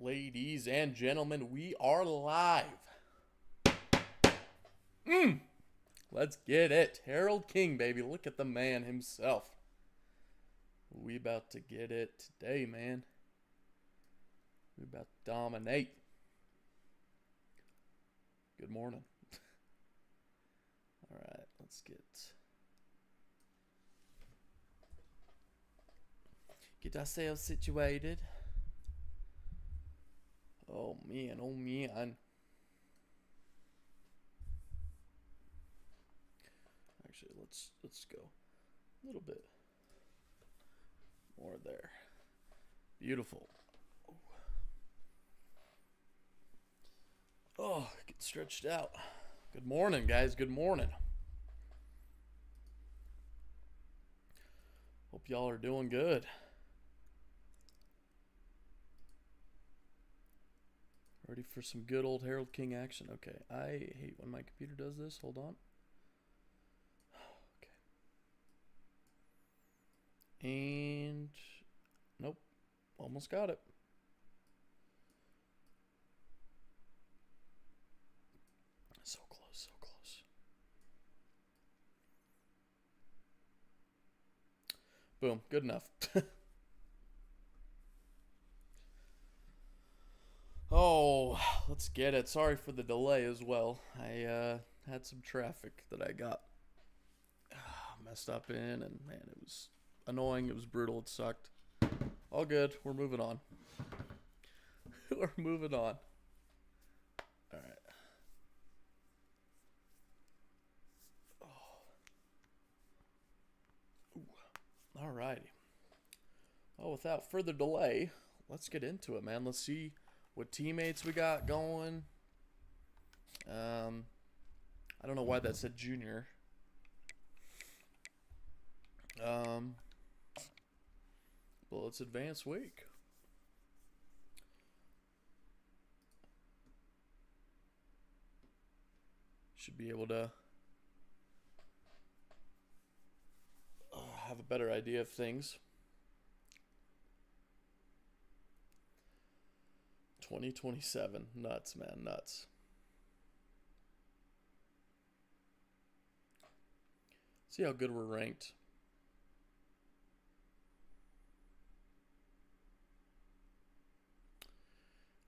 Ladies and gentlemen, we are live. Let's get it. Harold King, baby. Look at the man himself. We about to get it today, man. We about to dominate. Good morning. All right, let's get ourselves situated. Oh man, oh man. Actually, let's go a little bit more there. Beautiful. Oh, get stretched out. Good morning, guys. Good morning. Hope y'all are doing good. Ready for some good old Harold King action? Okay, I hate when my computer does this. Hold on. Okay. And nope, almost got it. So close, so close. Boom, good enough. Oh, let's get it. Sorry for the delay as well. I had some traffic that I got messed up in, and man, it was annoying. It was brutal. It sucked. All good. We're moving on. We're moving on. All right. All righty. Well, without further delay, let's get into it, man. Let's see what teammates we got going. I don't know why that said junior. Well, it's advanced week. Should be able to have a better idea of things. 2027. Nuts, man. Nuts. See how good we're ranked.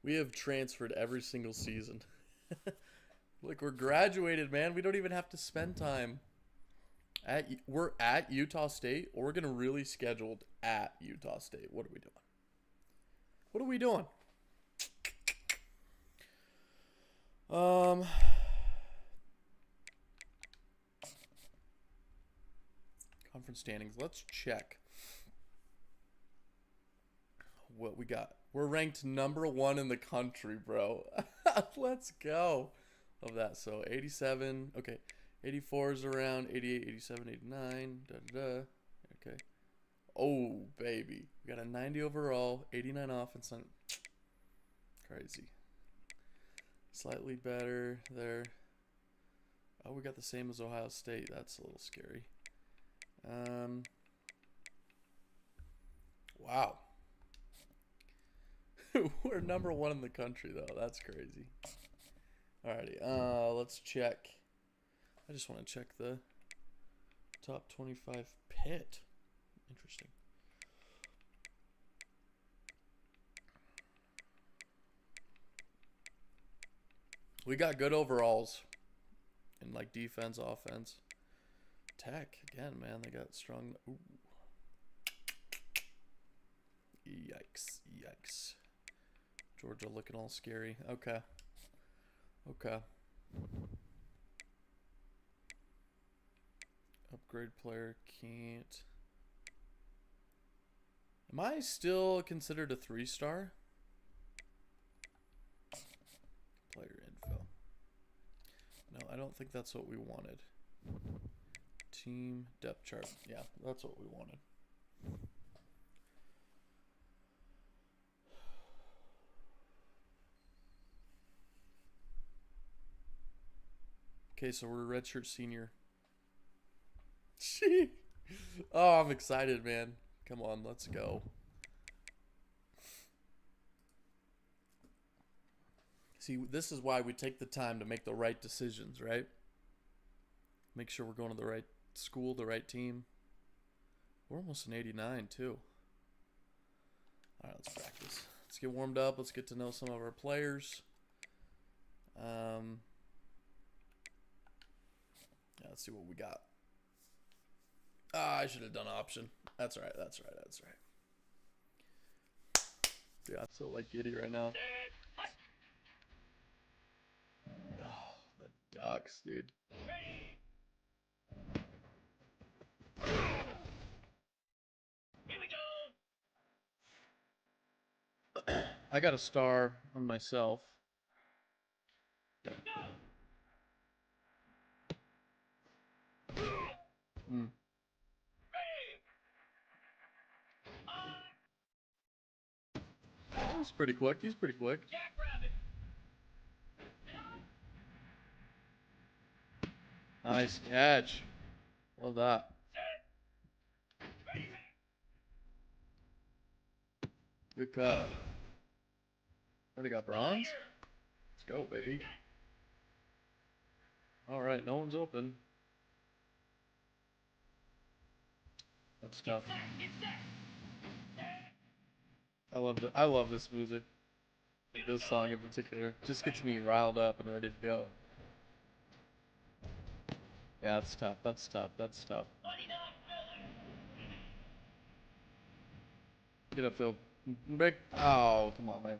We have transferred every single season. Look, we're graduated, man. We don't even have to spend time. We're at Utah State, or we're going to really scheduled at Utah State. What are we doing? What are we doing? Conference standings. Let's check what we got. We're ranked #1 in the country, bro. Let's go. Love that. So 87. Okay. 84 is around. 88, 87, 89. Da da da. Okay. Oh, baby. We got a 90 overall. 89 offense. Crazy. Slightly better there. Oh, we got the same as Ohio State. That's a little scary. Wow. We're #1 in the country, though. That's crazy. Alrighty. Let's check. I just want to check the top 25 pit. Interesting. We got good overalls in like defense, offense. Tech again, man. They got strong. Ooh. Yikes! Yikes! Georgia looking all scary. Okay. Okay. Upgrade player can't. Am I still considered a 3-star? Player info. No, I don't think that's what we wanted. Team depth chart. Yeah, that's what we wanted. Okay, so we're a redshirt senior. Oh, I'm excited, man. Come on, let's go. See, this is why we take the time to make the right decisions, right? Make sure we're going to the right school, the right team. We're almost an 89 too. All right, let's practice. Let's get warmed up. Let's get to know some of our players. Yeah, let's see what we got. Ah, I should have done option. That's right. That's right. That's right. Yeah, I'm so like giddy right now. Oh, the Ducks, dude. I got a star on myself. Mm. He's pretty quick. He's pretty quick. Nice catch. Love that. Good cut. Already got bronze? Let's go, baby. Alright, no one's open. That's tough. I love this music. Like this song in particular. Just gets me riled up and ready to go. Yeah, that's tough. That's tough. That's tough. Get up, Phil. Big. Oh, come on, man.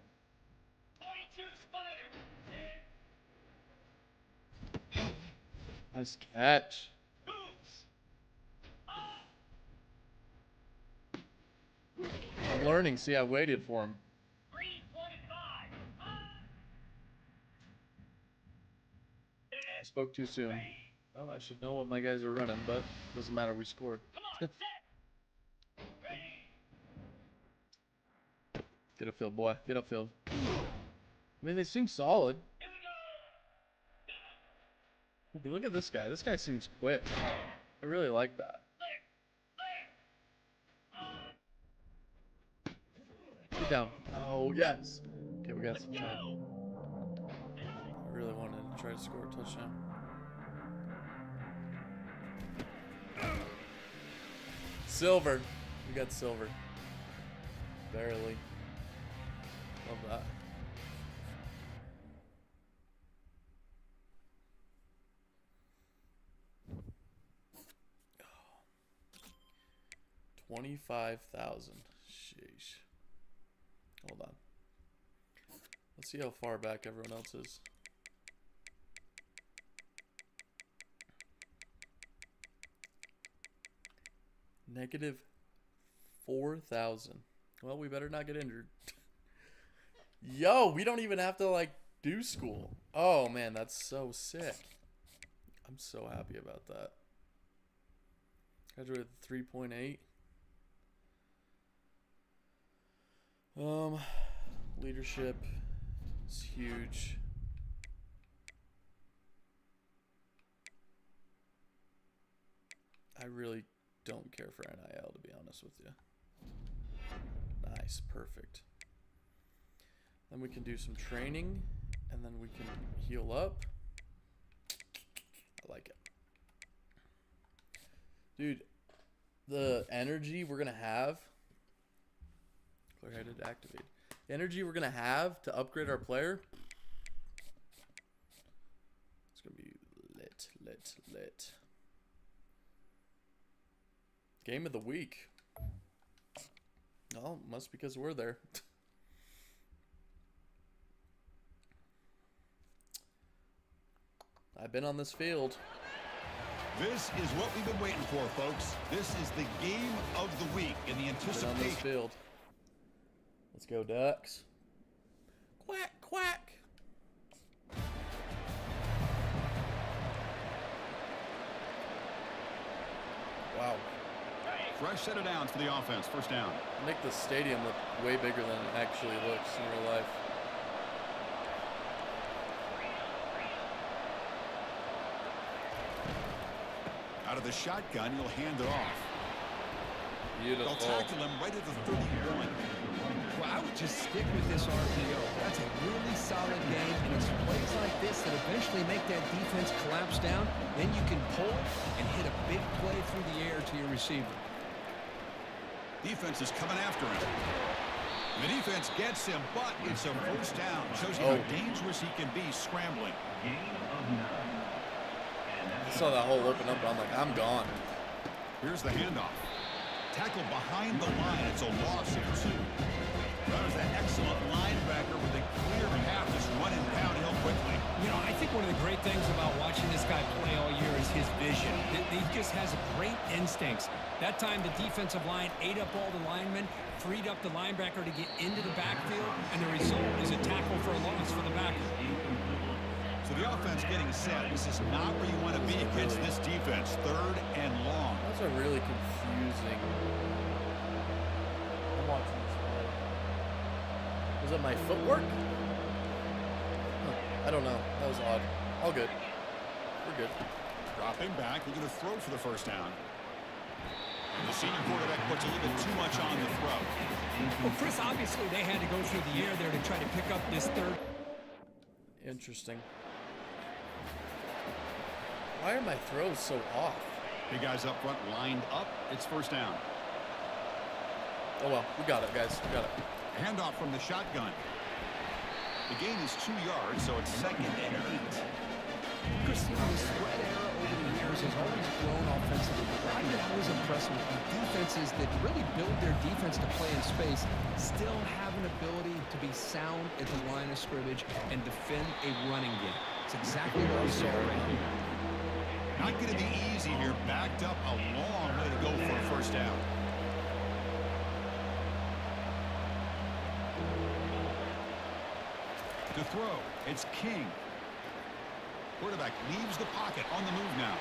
Nice catch. I'm learning. See, I waited for him. I spoke too soon. Well, I should know what my guys are running, but doesn't matter. We scored. Get up, field, boy. Get up, field. I mean, they seem solid. Look at this guy. This guy seems quick. I really like that. Get down. Oh, yes. Okay, we got some time. I really wanted to try to score a touchdown. Silver. We got silver. Barely. Love that. Oh. 25,000. Sheesh. Hold on. Let's see how far back everyone else is. Negative 4,000. Well, we better not get injured. Yo, we don't even have to, like, do school. Oh, man, that's so sick. I'm so happy about that. Graduated 3.8. Leadership is huge. I really don't care for NIL, to be honest with you. Nice, perfect. Then we can do some training, and then we can heal up. I like it. Dude, the energy we're going to have... Clear-headed, activate. The energy we're going to have to upgrade our player... It's going to be lit. Game of the week. No, must be because we're there. I've been on this field. This is what we've been waiting for, folks. This is the game of the week in the anticipation. Been on this field. Let's go, Ducks. Quack, quack. Wow. Fresh set of downs for the offense. First down. Make the stadium look way bigger than it actually looks in real life. Out of the shotgun, he'll hand it off. Beautiful. They'll tackle him right at the 31. Well, I would just stick with this RPO. That's a really solid game, and it's plays like this that eventually make that defense collapse down. Then you can pull and hit a big play through the air to your receiver. Defense is coming after him. The defense gets him, but it's a first down. Shows you how dangerous he can be scrambling. I saw that hole open up, and I'm like, I'm gone. Here's the handoff. Tackle behind the line. It's a loss of 2. That was an excellent linebacker with a clear path just running downhill quickly. You know, I think one of the great things about watching this guy play all year is his vision. He just has great instincts. That time, the defensive line ate up all the linemen, freed up the linebacker to get into the backfield, and the result is a tackle for a loss for the backer. So the offense getting set. This is not where you want to be against this defense. 3rd and long. Those are really confusing. I'm watching this play. Was it my footwork? Huh, I don't know. That was odd. All good. We're good. Dropping back. We're going to throw for the first down. And the senior quarterback puts a little bit too much on the throw. Well, Chris, obviously they had to go through the air there to try to pick up this 3rd. Interesting. Why are my throws so off? Big guys up front lined up. It's first down. Oh well, we got it, guys. We got it. Handoff from the shotgun. The gain is 2 yards, so it's 2nd and 8. Chris, the spread era over the years has always grown offensively. But I find it always impressive with defenses that really build their defense to play in space still have an ability to be sound at the line of scrimmage and defend a running game. It's exactly what we saw right here. Not going to be easy here. Backed up a long way to go for a first down. To throw, it's King. Quarterback leaves the pocket on the move now.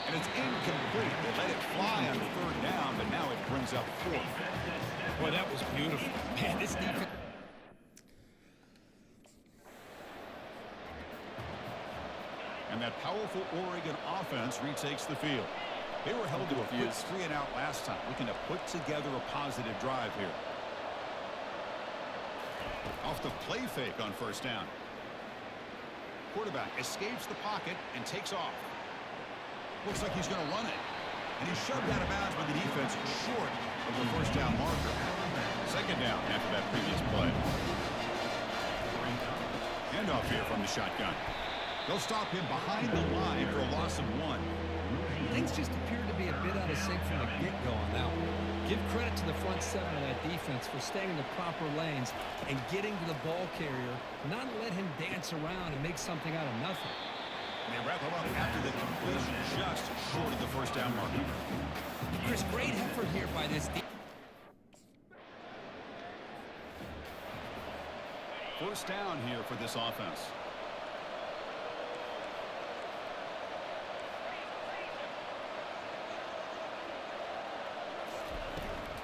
And it's incomplete. They let it fly on 3rd down, but now it brings up 4th. Boy, that was beautiful. Man, this defense. And that powerful Oregon offense retakes the field. They were held to a quick 3-and-out last time, looking to put together a positive drive here. Off the play fake on first down. Quarterback escapes the pocket and takes off. Looks like he's going to run it. And he's shoved out of bounds by the defense short of the first down marker. 2nd down after that previous play. Handoff here from the shotgun. They'll stop him behind the line for a loss of 1. Things just appear to be a bit out of sync from the get-go on that one. Give credit to the front 7 of that defense for staying in the proper lanes and getting to the ball carrier, not let him dance around and make something out of nothing. They wrap him up after the completion just short of the first down marker. Chris, great effort here by this defense. First down here for this offense.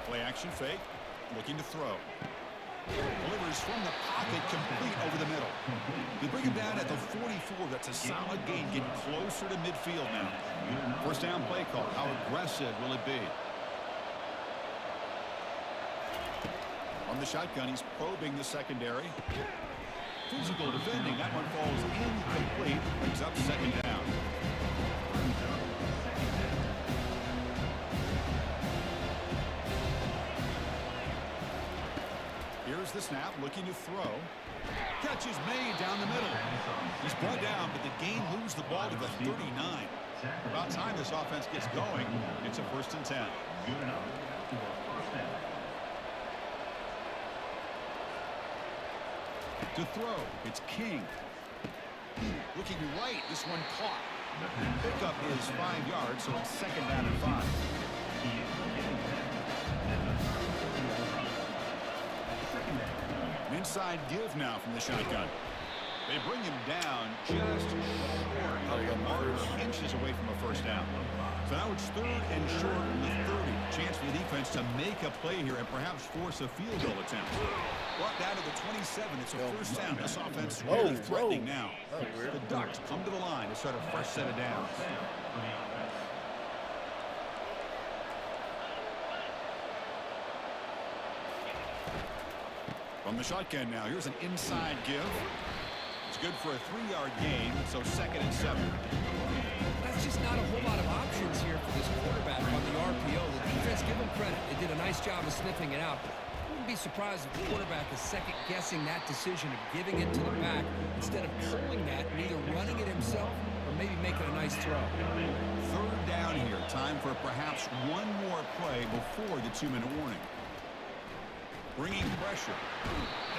Play action fake, looking to throw. Delivers from the pocket, complete over the middle. They bring him down at the 44. That's a solid gain, getting closer to midfield now. First down play call. How aggressive will it be? On the shotgun, he's probing the secondary. Physical defending. That one falls incomplete. Brings up 2nd down. Here's the snap, looking to throw. Catch is made down the middle. He's brought down, but the gain moves the ball to the 39. About time this offense gets going. It's a 1st and 10. To throw, it's King. Looking right, this one caught. Pickup is 5 yards, so it's 2nd down and 5. An inside give now from the shotgun. They bring him down just short of the marker, inches away from a first down. So now it's 3rd and short from the 30. Chance for the defense to make a play here and perhaps force a field goal attempt. Brought down to the 27. It's a first down. This offense is really threatening now. The Ducks come to the line to start a fresh set of downs. From the shotgun now, here's an inside give. It's good for a 3-yard gain, so 2nd and 7. That's just not a whole lot of options here for this quarterback on the RPO. The defense, give him credit. They did a nice job of sniffing it out. I wouldn't be surprised if the quarterback is second-guessing that decision of giving it to the back instead of pulling that and either running it himself or maybe making a nice throw. 3rd down here. Time for perhaps one more play before the 2-minute warning. Bringing pressure.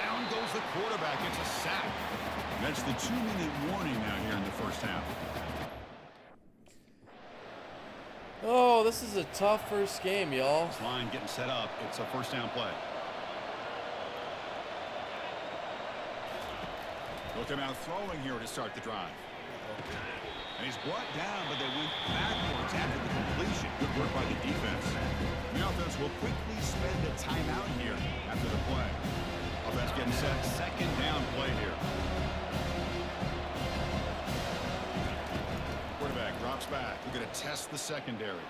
Down goes the quarterback. It's a sack. That's the 2-minute warning now here in the first half. Oh, this is a tough first game, y'all. This line getting set up. It's a first down play. They'll come out throwing here to start the drive. And he's brought down, but they went backwards after the completion. Good work by the defense. The offense will quickly spend a timeout here after the play. Offense getting set. 2nd down play here. Quarterback drops back. We're going to test the secondary.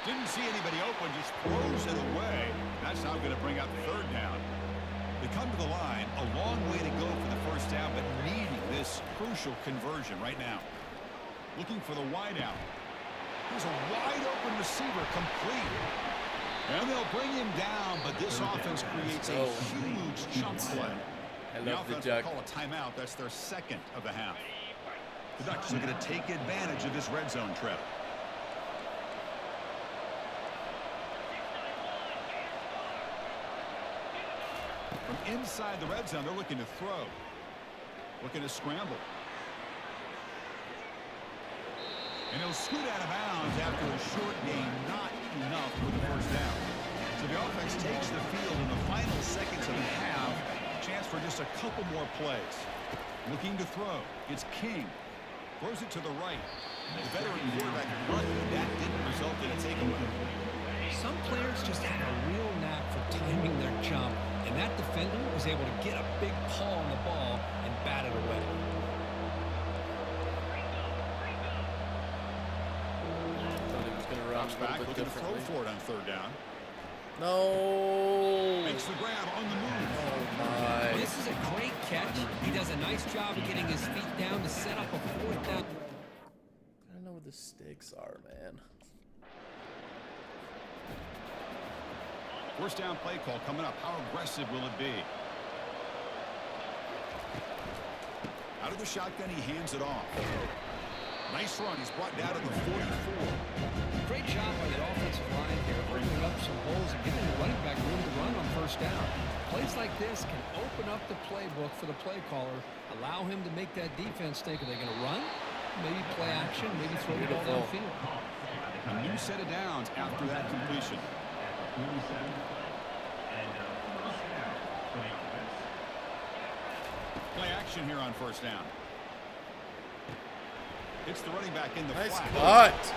Didn't see anybody open, just throws it away. That's now going to bring up 3rd down. They come to the line, a long way to go for the first down, but needing this crucial conversion right now. Looking for the wide out. There's a wide open receiver, complete. And they'll bring him down, but this offense creates a huge chunk play. The offense will call a timeout. That's their 2nd of the half. The Ducks are going to take advantage of this red zone trip. From inside the red zone, they're looking to throw. Looking to scramble. And he'll scoot out of bounds after a short gain, not enough for the first down. So the offense takes the field in the final seconds of the half. Chance for just a couple more plays. Looking to throw. It's King. Throws it to the right. The veteran quarterback run. That didn't result in a takeaway. Some players just have a real knack for timing their jump, and that defender was able to get a big paw on the ball and bat it away. Drops back, looking to throw for it on 3rd down. No. Makes the grab on the move. Oh, my. This is a great catch. He does a nice job of getting his feet down to set up a 4th down. I don't know what the stakes are, man. First down play call coming up. How aggressive will it be? Out of the shotgun, he hands it off. Nice run. He's brought down to the 44. Great job by the offensive line here, opening up some holes and giving the running back room to run on first down. Plays like this can open up the playbook for the play caller, allow him to make that defense think, are they going to run? Maybe play action, maybe throw the ball downfield. A new set of downs after that completion. Play action here on first down. It's the running back in the Nice flat. cut.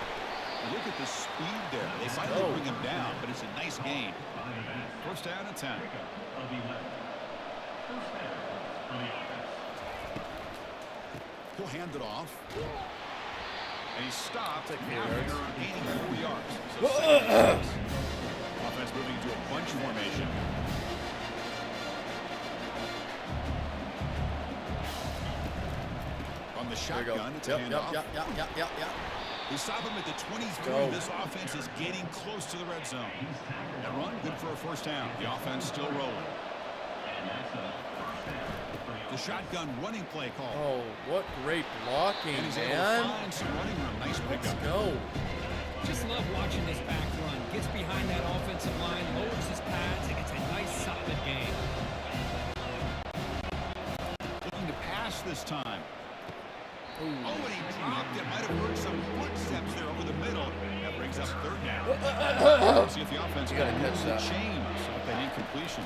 Look at the speed there. They finally bring him down, but it's a nice gain. First down and 10. He'll hand it off. And he stopped after gaining 4 yards. So offense moving to a bunch formation. From the shotgun, it's a handoff. They stop him at the 23. This offense is getting close to the red zone. That run, good for a first down. The offense still rolling. The shotgun running play call. Oh, what great blocking, And he's able man. to find some running room. Nice Let's pickup. go. Just love watching this back run. Gets behind that offensive line, lowers his pads, and gets a nice solid gain. Looking to pass this time. Ooh. Oh, and he dropped it. Might have heard some footsteps there over the middle. That brings up third down. See if the offense You gotta can move catch the that. chains with that incompletion.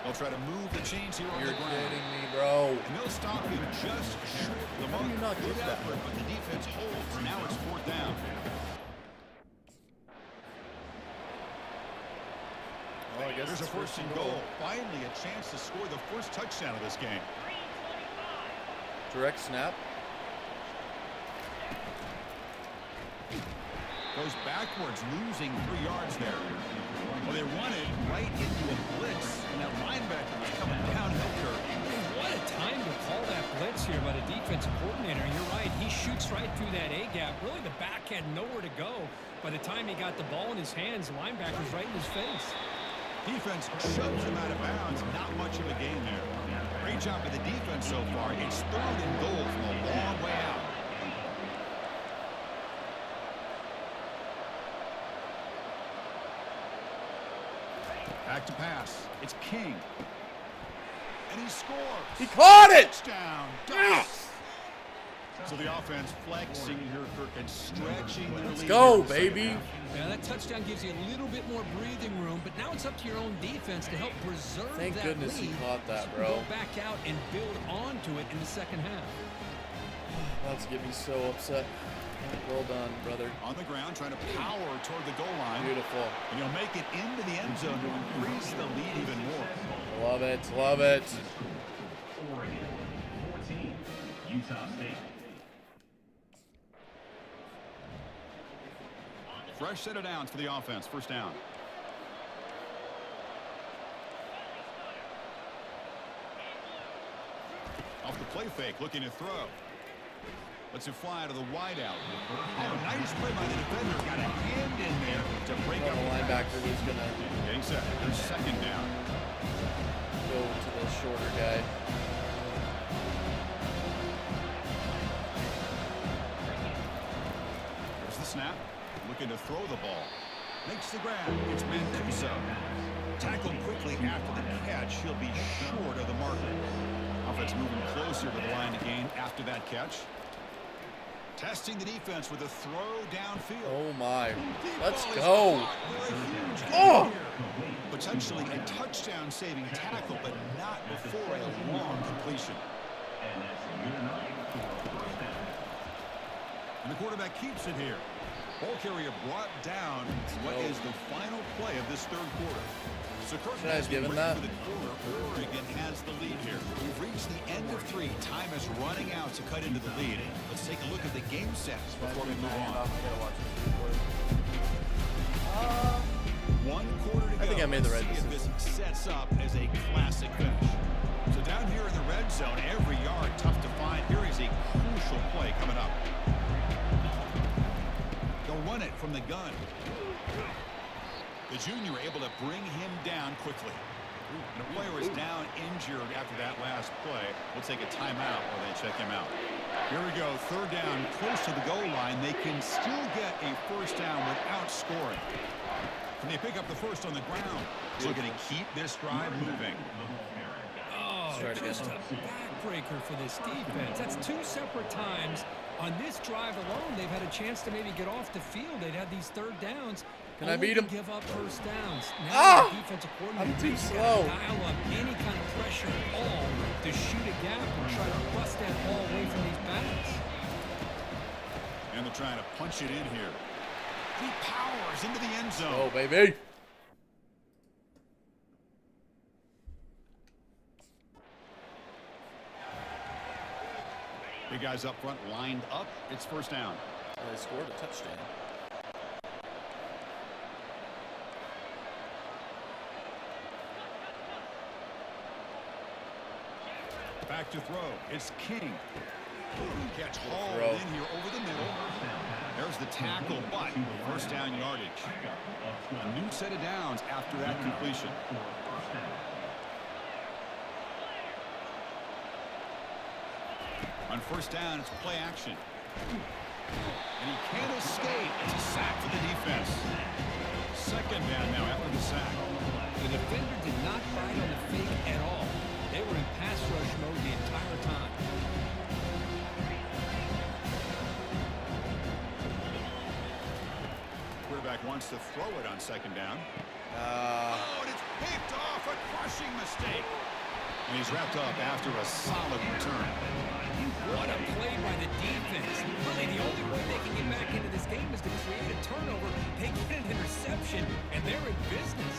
They'll try to move the chains here on You're the ground. kidding me, bro. And they'll stop him just short. The How do you not good get that? effort, but the defense holds. Now it's fourth down. Oh, I guess There's a it's first and goal. Finally, a chance to score the first touchdown of this game. Direct snap. Goes backwards, losing 3 yards there. Well, they run it right into a blitz, and that linebacker was coming downhill curve. What a time to call that blitz here by the defensive coordinator. You're right. He shoots right through that A-gap. Really, the back had nowhere to go. By the time he got the ball in his hands, the linebacker's right in his face. Defense shoves him out of bounds. Not much of a gain there. Great job by the defense so far. It's 3rd and goal from a long way out. Back to pass. It's King. And he scores. He caught it! Touchdown. Yes! So the offense flexing here, Kirk, and stretching their lead. Let's go, here in the second baby. half. Yeah, that touchdown gives you a little bit more breathing room, but now it's up to your own defense to help preserve Thank that goodness he lead. caught that, So you bro. Go back out and build onto it in the second half. That's getting me so upset. Well done, brother. On the ground, trying to power toward the goal line. Beautiful. And he'll make it into the end zone to increase the lead even more. Love it. Love it. Oregon 14, Utah State. Fresh set of downs for the offense. First down. Off the play fake, looking to throw. Lets it fly to the wide out. Oh, nice play by the defender. Got a hand in there to break up The the linebacker was gonna Getting set. There's second down. go to the shorter guy. There's the snap. Looking to throw the ball. Makes the grab. It's meant to be so. Tackled quickly after the catch. He'll be short of the marker. Offense moving closer to the line to gain after that catch. Testing the defense with a throw downfield. Oh my. Deep Let's ball is go. caught for a huge gain Oh! here. Potentially a touchdown-saving tackle, but not before a long completion. And that's your night for first down. And the quarterback keeps it here. Ball carrier brought down what is the final play of this third quarter. So Kirk Should I have has been given ready that? for the quarter. Oregon has the lead here. We've reached the end of 3. Time is running out to cut into the lead. Let's take a look at the game sets before we move on. 1 quarter to go. I think I made the right Let's see if this sets up as a classic finish. So down here in the red zone, every yard tough to find. Here is a crucial play coming up. They'll run it from the gun. The junior able to bring him down quickly. And a player is down injured after that last play. We'll take a timeout while they check him out. Here we go. 3rd down, close to the goal line. They can still get a first down without scoring. Can they pick up the first on the ground? Looking to keep this drive moving. Oh, Start again. just a backbreaker for this defense. That's 2 separate times. On this drive alone, they've had a chance to maybe get off the field. They'd had these 3rd downs. Can I only beat to him? Give up first downs. Now Ah! the defensive coordinator I'm too has gotta slow. dial up any kind of pressure at all to shoot a gap and try to bust that ball away from these backs. And they're trying to punch it in here. He powers into the end zone. Oh, baby. Big guys up front lined up. It's first down. They scored a touchdown. Back to throw. It's King. Catch hauled throw. in here over the middle. There's the tackle, but first down yardage. A new set of downs after that completion. On first down, it's play action. And he can't escape. It's a sack for the defense. Second down now after the sack. The defender did not bite on the fake at all. They were in pass rush mode the entire time. Quarterback wants to throw it on second down. Ah. Oh, and it's picked off. A crushing mistake. And he's wrapped up after a solid return. What a play by the defense. Really, the only way they can get back into this game is to create a turnover. They get an interception, and they're in business.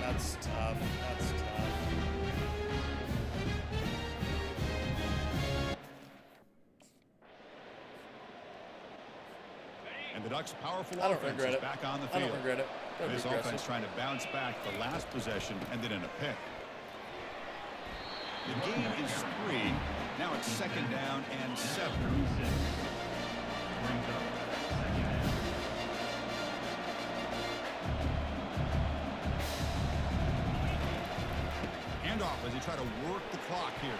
That's tough. That's tough. And the Ducks' powerful I don't offense regret is it. back on the I field. don't regret it. That'd be This aggressive. offense trying to bounce back. The last possession ended in a pick. The game is 3. Now it's 2nd down and 7. 36. Brings up 2nd down. Handoff as he tried to work the clock here.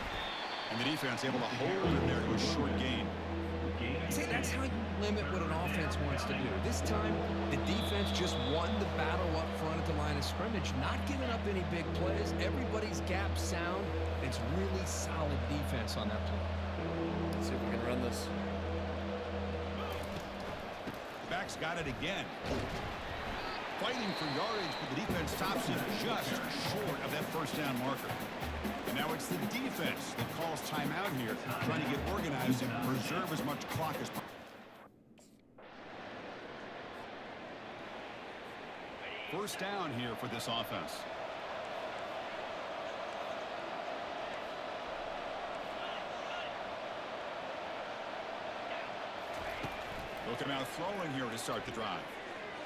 And the defense able to hold him there to a short gain. See, that's how you limit what an offense wants to do. This time, the defense just won the battle up front at the line of scrimmage, not giving up any big plays. Everybody's gap sound. It's really solid defense on that play. Let's see if we can run this. Backs got it again. Fighting for yardage, but the defense stops him just short of that first down marker. And now it's the defense that calls timeout here, trying to get organized and preserve as much clock as possible. First down here for this offense. Looking out throwing here to start the drive.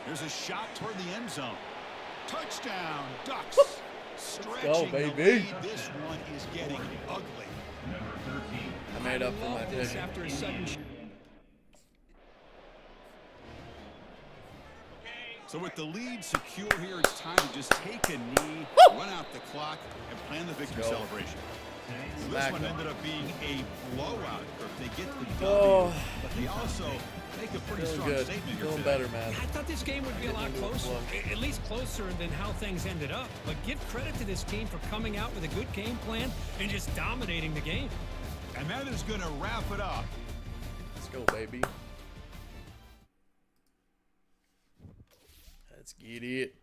There's a shot toward the end zone. Touchdown, Ducks. Stretching the baby. lead. This one is getting ugly. Number 13. I made up for my Love this pick. after a sudden So with the lead secure here, it's time to just take a knee, run out the clock, and plan the victory go. celebration. So this Back one up. ended up being a blowout. If they get the W, Oh. but they also make a pretty Feeling strong good. statement here Feeling today. better, man. I thought this game would be a lot Getting into a closer, flow. at least closer than how things ended up. But give credit to this team for coming out with a good game plan and just dominating the game. And that is going to wrap it up. Let's go, baby. Let's get it.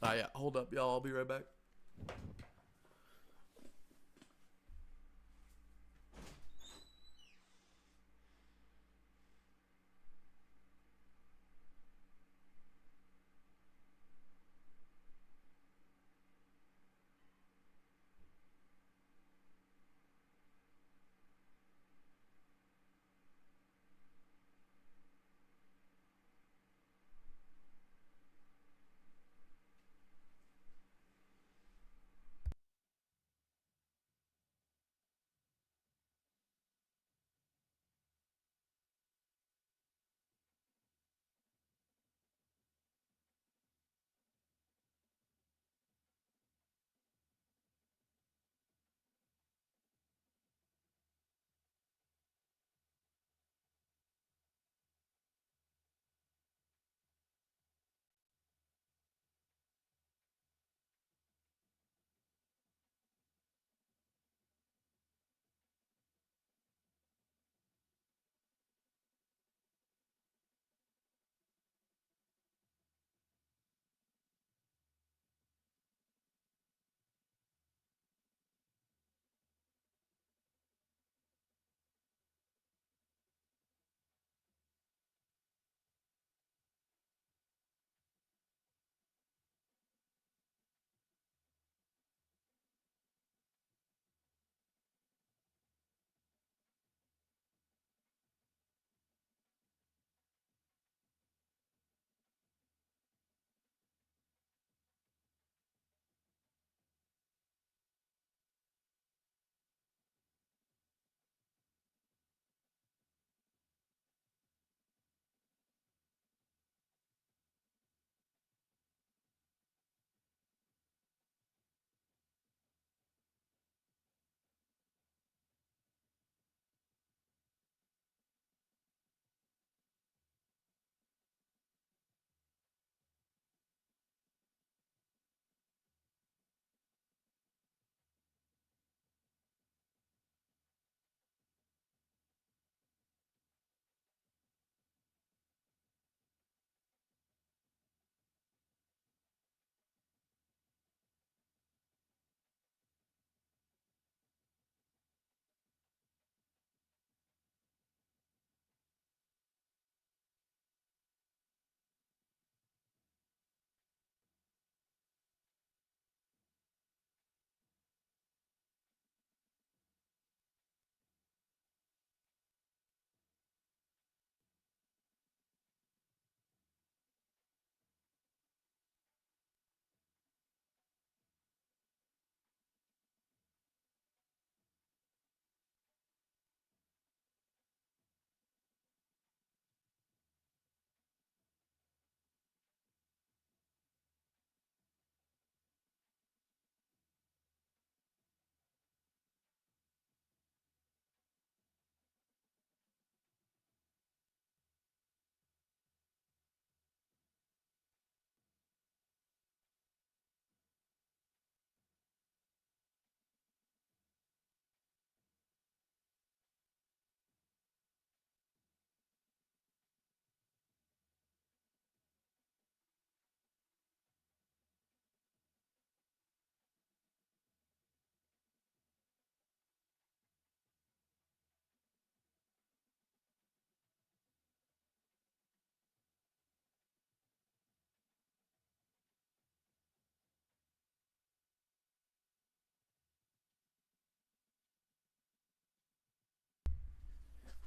Ah, yeah. Hold up, y'all. I'll be right back.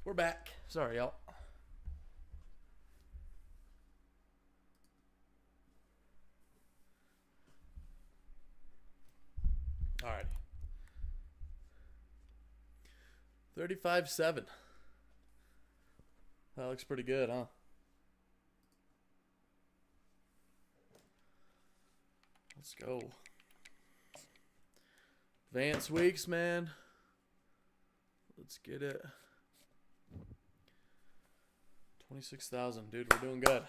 We're back. Sorry, y'all. All right. 35-7. That looks pretty good, huh? Let's go. Advanced weeks, man. Let's get it. 26,000, dude. We're doing good.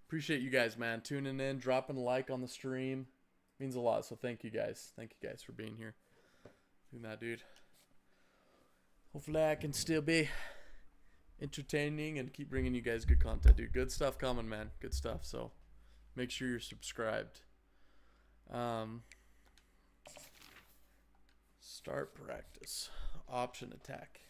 Appreciate you guys, man. Tuning in, dropping a like on the stream. Means a lot, so thank you guys. Thank you guys for being here. Doing that, dude. Hopefully I can still be entertaining and keep bringing you guys good content, dude. Good stuff coming, man. Good stuff. So make sure you're subscribed. Start practice. Option attack.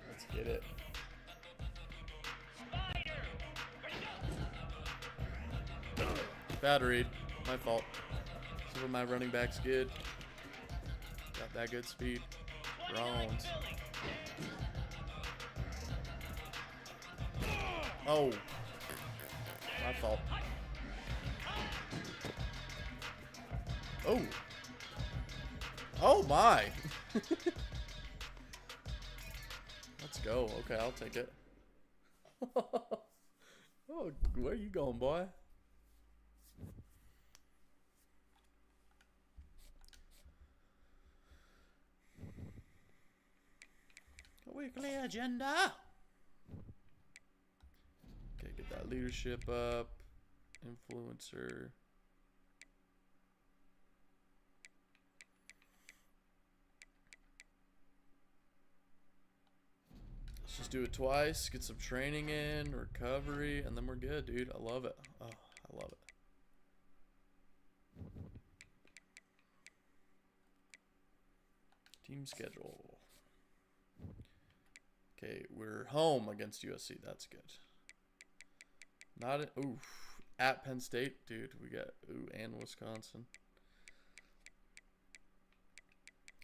Let's get it. Bad read. My fault. Some my running back's good. Got that good speed. Rollins. Oh. My fault. Oh. Oh my. Let's go. Okay, I'll take it. Oh, where you going, boy? Weekly agenda. Okay, get that leadership up. Influencer. Let's just do it twice. Get some training in, recovery, and then we're good, dude. I love it. Oh, I love it. Team schedule. Okay, we're home against USC. That's good. Not it. Ooh, at Penn State, dude. We got and Wisconsin.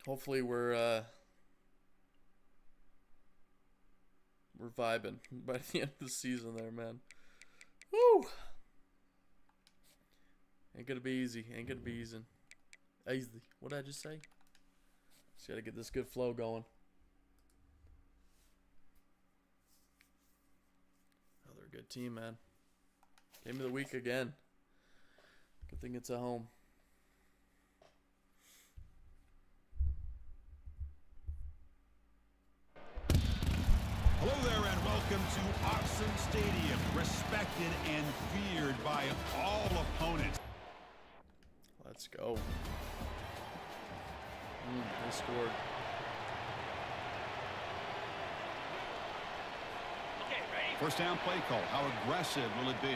Hopefully we're vibing by the end of the season there, man. Woo! Ain't gonna be easy. Ain't gonna be easy. Easy. What did I just say? Just gotta get this good flow going. Oh, they're a good team, man. Game of the week again. Good thing it's at home. Hello there and welcome to Autzen Stadium, respected and feared by all opponents. Let's go. They scored. First down play call. How aggressive will it be?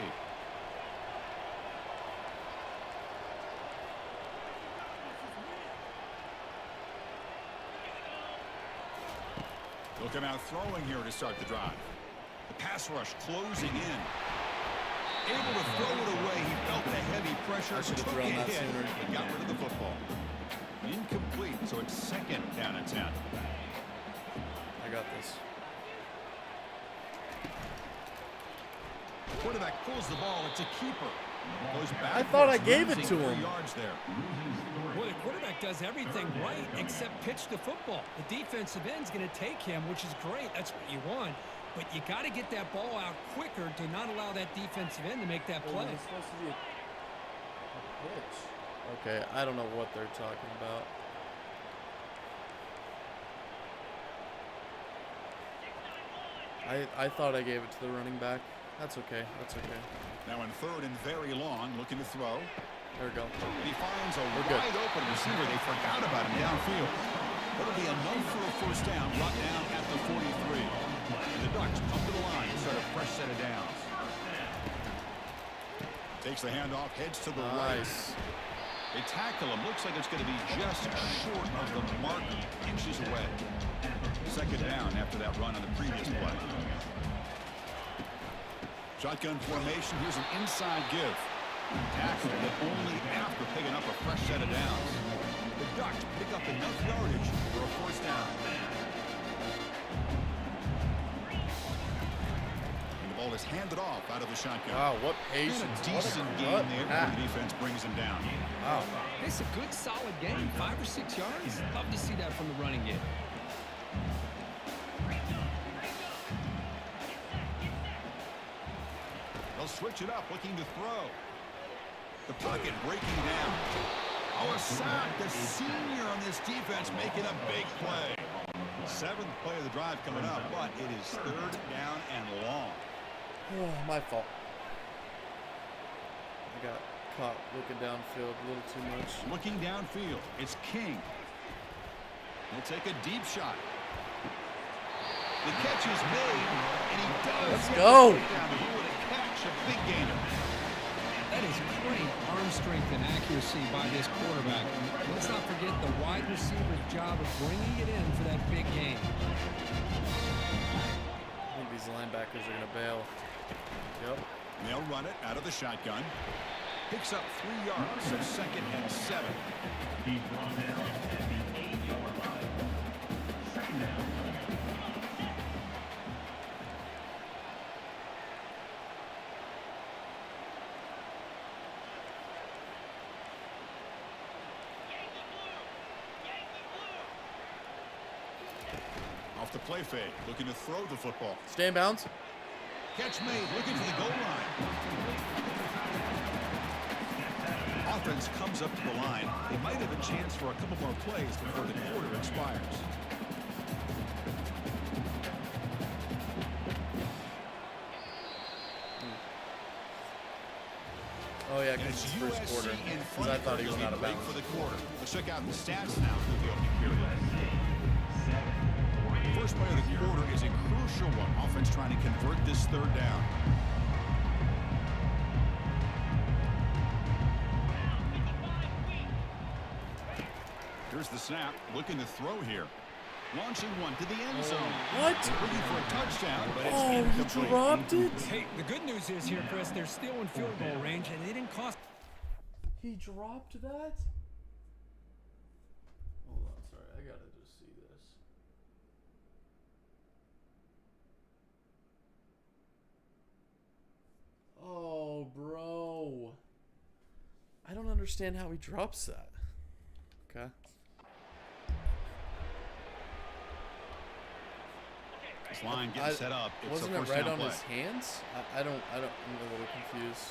Looking out throwing here to start the drive. The pass rush closing in. Able to throw it away. He felt the heavy pressure, took a hit, and got rid of the football. Incomplete, so it's second down and 10. I got this. Quarterback pulls the ball. It's a keeper. Goes back. I thought I gave it to him. Yards there. Well, the quarterback does everything right except pitch the football. The defensive end's going to take him, which is great. That's what you want. But you got to get that ball out quicker to not allow that defensive end to make that play. It's supposed to be a pitch. Okay, I don't know what they're talking about. I thought I gave it to the running back. That's okay. That's okay. Now in third and very long, looking to throw. There we go. He finds a We're good. wide open receiver. They forgot about him downfield. It'll be enough for a first down, brought down at the 43. And the Ducks come to the line to start a fresh set of downs. Takes the handoff, heads to the right. Nice. They tackle him. Looks like it's going to be just short of the mark, inches away. Second down after that run on the previous play. Shotgun formation. Here's an inside give. Tackle, but only after picking up a fresh set of downs. The Ducks pick up enough yardage for a first down. And the ball is handed off out of the shotgun. Wow, what And patience. a What decent a game gut there. pack. The defense brings him down. Wow. It's a good, solid game. 5 or 6 yards. Love to see that from the running game. They'll switch it up, looking to throw. The pocket breaking down. Oh, a sack. The senior on this defense making a big play. Seventh play of the drive coming up, but it is third down and long. Oh, my fault. I got caught looking downfield a little too much. Looking downfield, it's King. He'll take a deep shot. The catch is made, and he does. Let's get go. the touchdown. Who would have catch a big gainer? That is great arm strength and accuracy by this quarterback. Let's not forget the wide receiver's job of bringing it in for that big game. I think these linebackers are going to bail. Yep. They'll run it out of the shotgun. Picks up 3 yards, so second and 7. He's brought down at the 8-yard line. Second down. Off the play fake, looking to throw the football. Stay in bounds. Catch made, looking for the goal line. Offense comes up to the line. They might have a chance for a couple more plays before the quarter expires. Oh, yeah, And because it's it's first USC quarter. in Because front I thought he was of the out of break bounds. for the quarter. Let's check out the stats now through the opening period. First play of the quarter is a crucial one. Offense trying to convert this third down. Here's the snap. Looking to throw here. Launching one to the end zone. What? Looking for a touchdown, but it's Oh, he incomplete. dropped it? Hey, the good news is here, Chris, they're still in field goal range, and they didn't cost. He dropped that? Hold on, sorry. I got to just see this. Oh, bro. I don't understand how he drops that. Okay. This line getting set up. It's Wasn't a it first right down on play. his hands? I'm a little confused.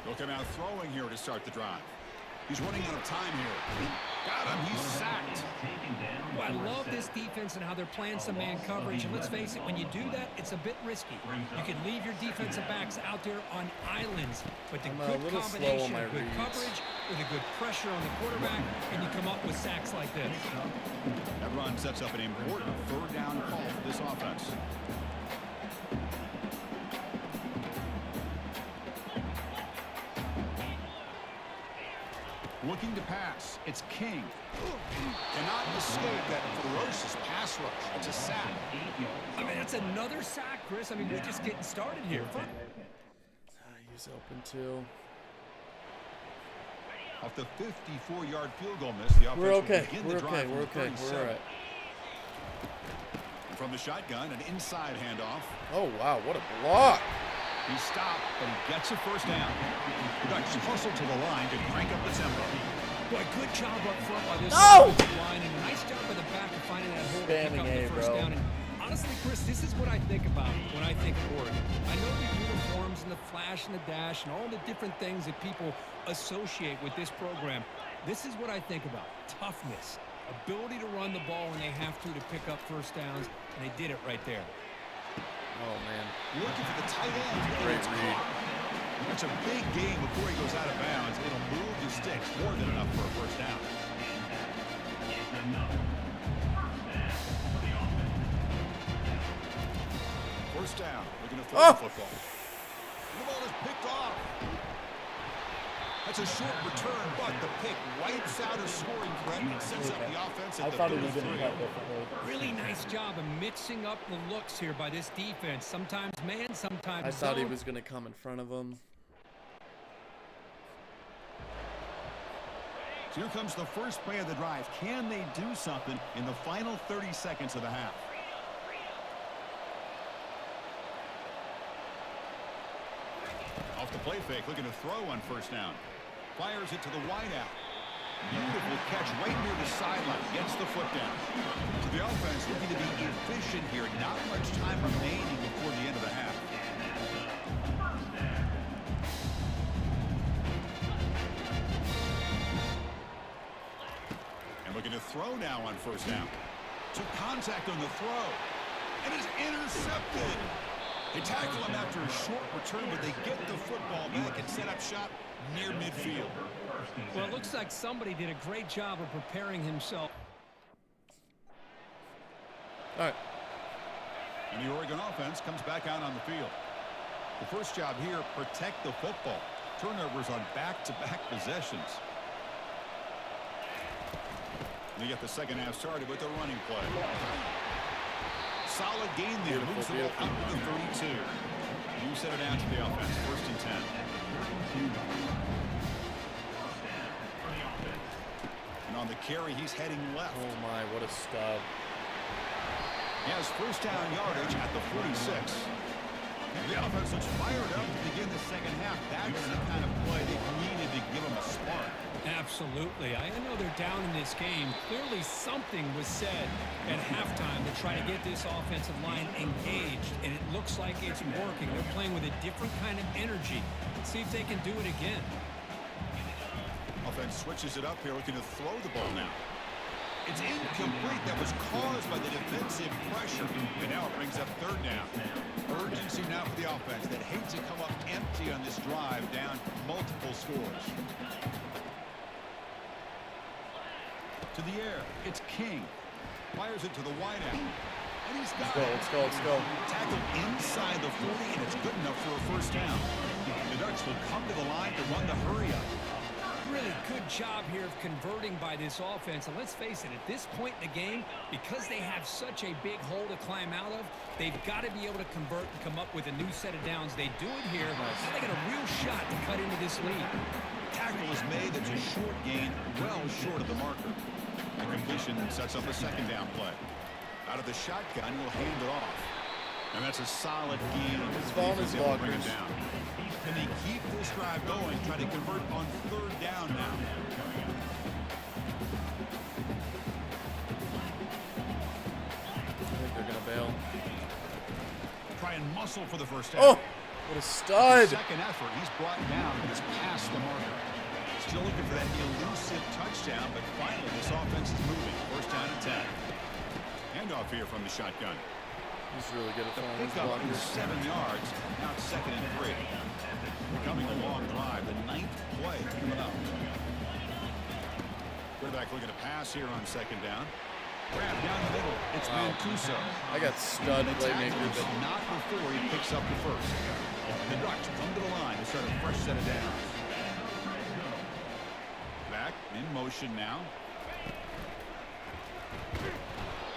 They'll come out throwing here to start the drive. He's running out of time here. Got him. He's sacked. Oh, I love this defense and how they're playing some man coverage. And let's face it, when you do that, it's a bit risky. You can leave your defensive backs out there on islands. But the I'm a good little slow on combination my of good reads. coverage with a good pressure on the quarterback, and you come up with sacks like this. That run sets up an important third down call for this offense. Looking to pass. pass. It's King. Cannot escape that ferocious pass rush. It's a sack. I mean, that's another sack, Chris. I mean, we're just getting started here. He's open too. Off the 54-yard field goal miss, the offense We're okay. will begin We're the drive okay. We're from okay. 37. We're all right. From the shotgun, an inside handoff. Oh wow, what a block! He stopped, but he gets a first down. The Ducks hustle to the line to crank up the tempo. Boy, good job up front by this No! offensive line, and a nice job by the back of finding that hole to pick up the first down. And honestly, Chris, this is what I think about when I think of Oregon. I know the uniforms and the flash and the dash and all the different things that people associate with this program. This is what I think about. Toughness, ability to run the ball when they have to pick up first downs, and they did it right there. Oh man. Looking for the tight end. Great read. That's a big game before he goes out of bounds. It'll move the sticks more than enough for a first down. First down. Looking to throw the football. The ball is picked off. That's a short return, but the pick wipes out a scoring threat and sets up the offense at I the thought he was 33. going to cut differently. Really nice job of mixing up the looks here by this defense. Sometimes man, sometimes I thought he zone. was going to come in front of him. So here comes the first play of the drive. Can they do something in the final 30 seconds of the half? Off the play fake, looking to throw on first down. Fires it to the wideout. Beautiful catch right near the sideline. Gets the foot down. So the offense looking to be efficient here. Not much time remaining before the end of the half. And looking to throw now on first down. Took contact on the throw. And is intercepted. They tackle him after a short return, but they get the football back and set up shop near midfield. Well, it looks like somebody did a great job of preparing himself. All right. And the Oregon offense comes back out on the field. The first job here, protect the football. Turnovers on back-to-back possessions. They get the second half started with the running play. Solid gain there. Moves the ball up to the 32. You set it down to the offense. First and 10. And on the carry, he's heading left. Oh my, what a stud. He has first down yardage at the 46. And the offense is fired up to begin the second half. That's the kind of play they needed to give them a spark. Absolutely. I know they're down in this game. Clearly something was said at halftime to try to get this offensive line engaged, and it looks like it's working. They're playing with a different kind of energy. Let's see if they can do it again. Offense switches it up here, looking to throw the ball now. It's incomplete. That was caused by the defensive pressure. And now it brings up third down. Urgency now for the offense that hates to come up empty on this drive, down multiple scores. To the air, it's King. Fires it to the wideout. And he's got it. Let's go, let's go. Tackled inside the 40, and it's good enough for a first down. The Ducks will come to the line to run the hurry up. Really good job here of converting by this offense. And let's face it, at this point in the game, because they have such a big hole to climb out of, they've got to be able to convert and come up with a new set of downs. They do it here. Now they got a real shot to cut into this lead. Tackle is made. That's a short gain, well short of the marker. The completion sets up a second down play. Out of the shotgun, he'll hand it off. And that's a solid gain. His phone is Able to bring it blockers. down. Can they keep this drive going? Try to convert on third down now. I think they're going to bail. Try and muscle for the first down. Oh, what a stud. Second effort, he's brought down, but it's past the marker. Still looking for that elusive touchdown, but finally this offense is moving. First down and 10. Handoff here from the shotgun. He's really good at The throwing his pickup is blockers. 7 yards. Now it's second and 3. Coming a long drive. The 9th play coming up. Quarterback looking to pass here on second down. Grab down the middle. It's Mancuso. I got stud The playmaker, tackle, but but not before he picks up the first. The Ducks come to the line to start a fresh set of downs. Back. In motion now.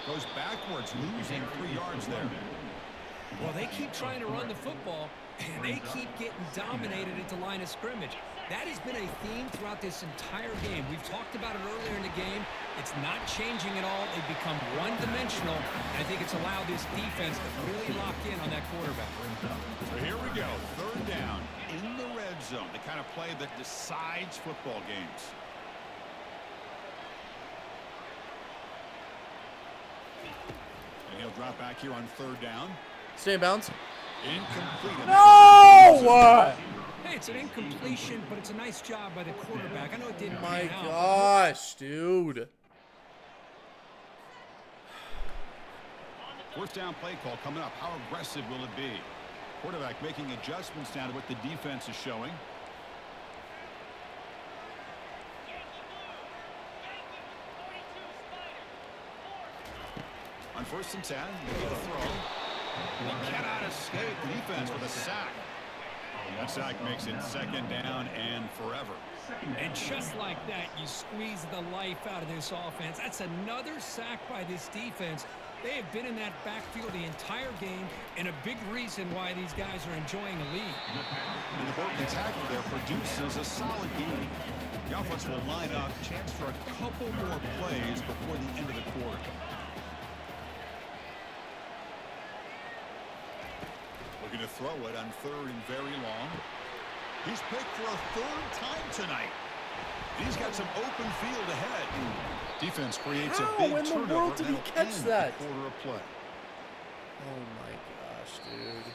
Goes backwards, losing 3 yards there. Well, they keep trying to run the football, and they keep getting dominated at the line of scrimmage. That has been a theme throughout this entire game. We've talked about it earlier in the game. It's not changing at all. They've become one-dimensional, and I think it's allowed this defense to really lock in on that quarterback. So here we go, 3rd down in the red zone, the kind of play that decides football games. And he'll drop back here on 3rd down. Stay in bounds. Incomplete. No! Hey, it's an incompletion, but it's a nice job by the quarterback. I know it didn't My pan out. gosh, dude. 4th down play call coming up. How aggressive will it be? Quarterback making adjustments down to what the defense is showing. On 1st and 10, they get a throw. He cannot escape the defense with a sack. That sack makes it 2nd down and forever. And just like that, you squeeze the life out of this offense. That's another sack by this defense. They have been in that backfield the entire game, and a big reason why these guys are enjoying a lead. And the broken tackle there produces a solid game. The offense will line up, chance for a couple more plays before the end of the quarter. Looking to throw it on 3rd and very long. He's picked for a 3rd time tonight. He's got some open field ahead. Defense creates How a big in the turnover. world did he that'll catch end that? the quarter of play. Oh my gosh, dude.